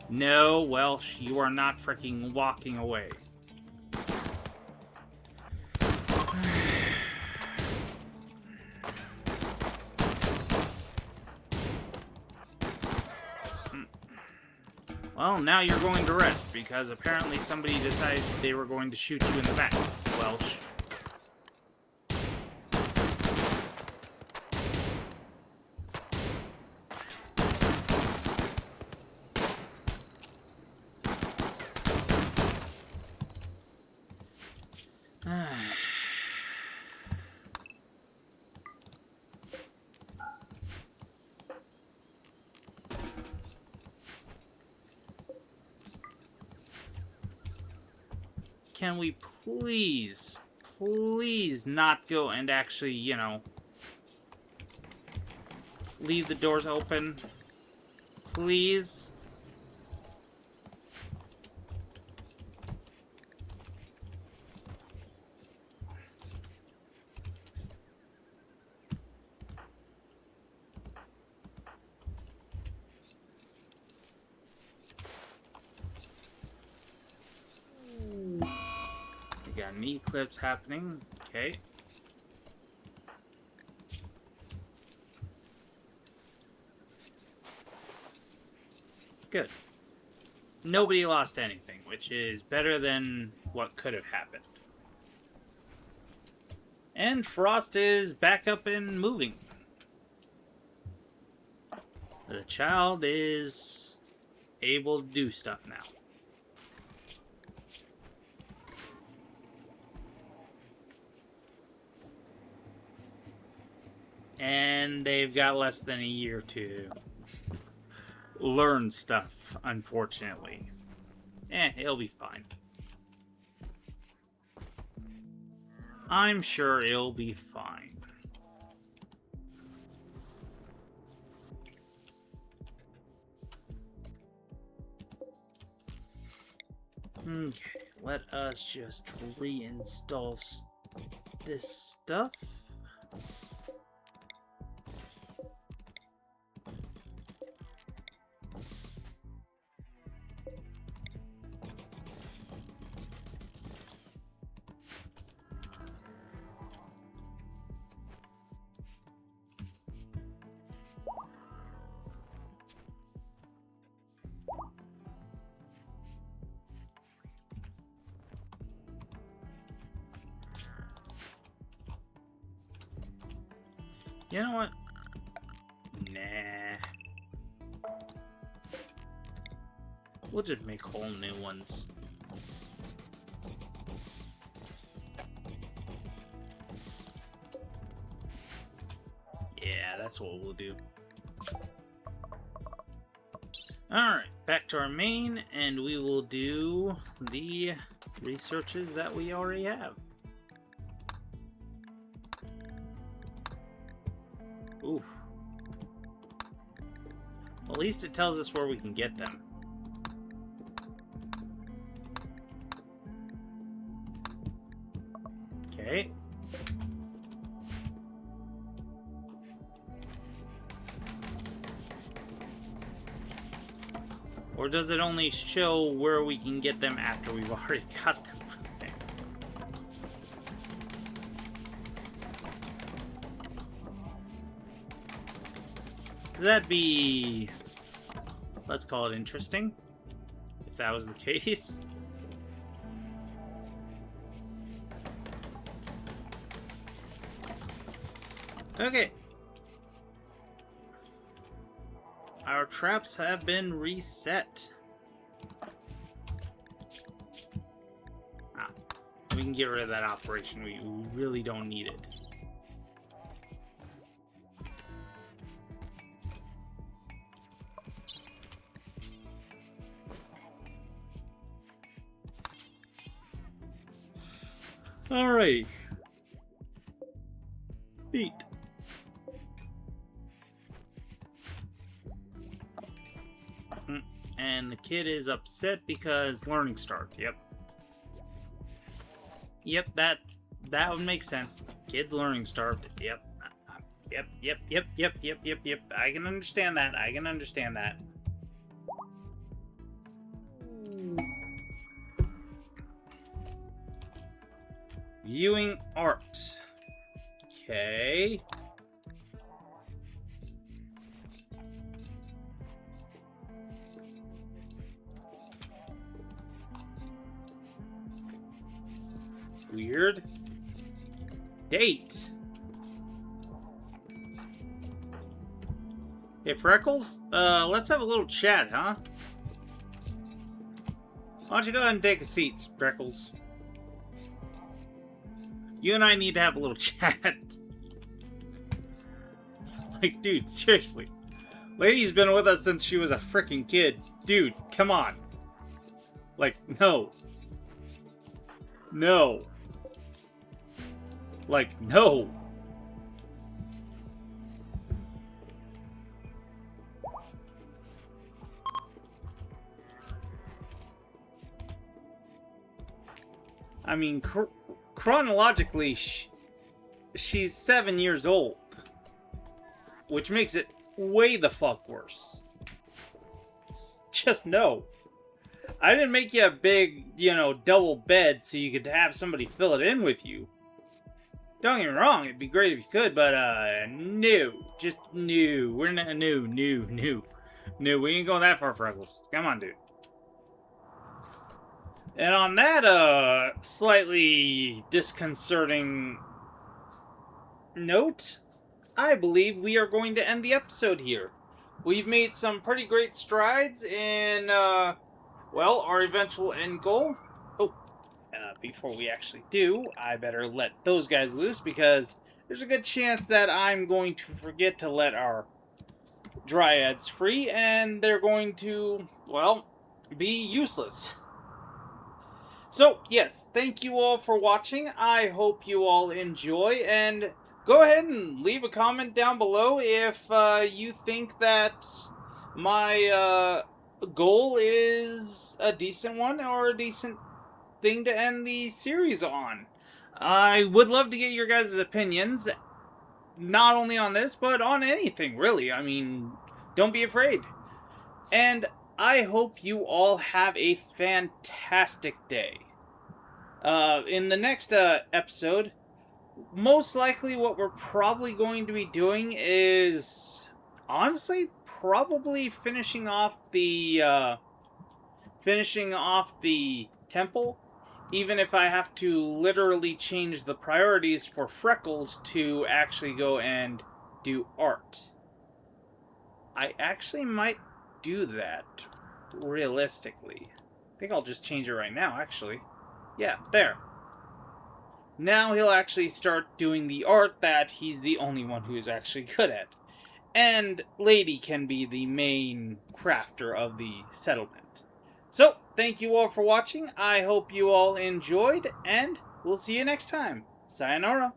No, Welsh, you are not freaking walking away. Well, now you're going to rest, because apparently somebody decided they were going to shoot you in the back, Welsh. Can we please not go and actually, you know, leave the doors open? Please? We got knee clips happening. Okay. Good. Nobody lost anything, which is better than what could have happened. And Frost is back up and moving. The child is able to do stuff now. And they've got less than a year to learn stuff, unfortunately. It'll be fine. I'm sure it'll be fine. Okay, let us just reinstall this stuff. You know what? Nah. We'll just make whole new ones. Yeah, that's what we'll do. Alright, back to our main, and we will do the researches that we already have. Oof. Well, at least it tells us where we can get them. Okay. Or does it only show where we can get them after we've already got them from there? That'd be, let's call it interesting, if that was the case. Okay. Our traps have been reset. We can get rid of that operation. We really don't need it. Alright. Beat. And the kid is upset because learning starts. Yep. Yep, that would make sense. Kid's learning starved. Yep. Yep. I can understand that. Viewing art. Okay. Weird. Date. Hey, Freckles, let's have a little chat, huh? Why don't you go ahead and take a seat, Freckles? You and I need to have a little chat. Like, dude, seriously. Lady's been with us since she was a freaking kid. Dude, come on. Like, no. No. Like, no. I mean, chronologically, she's 7 years old. Which makes it way the fuck worse. Just no. I didn't make you a big, double bed so you could have somebody fill it in with you. Don't get me wrong, it'd be great if you could, but, no. Just no. We're not, no. No, we ain't going that far, Freckles. Come on, dude. And on that, slightly disconcerting note, I believe we are going to end the episode here. We've made some pretty great strides in, well, our eventual end goal. Oh, before we actually do, I better let those guys loose because there's a good chance that I'm going to forget to let our dryads free and they're going to, well, be useless. So, yes, thank you all for watching. I hope you all enjoy, and go ahead and leave a comment down below if you think that my goal is a decent one or a decent thing to end the series on. I would love to get your guys' opinions, not only on this, but on anything, really. I mean, don't be afraid. And I hope you all have a fantastic day. In the next episode, most likely what we're probably going to be doing is, honestly, probably finishing off the temple, even if I have to literally change the priorities for Freckles to actually go and do art. I actually might do that, realistically. I think I'll just change it right now, actually. Yeah, there. Now he'll actually start doing the art that he's the only one who's actually good at. And Lady can be the main crafter of the settlement. So, thank you all for watching. I hope you all enjoyed, and we'll see you next time. Sayonara.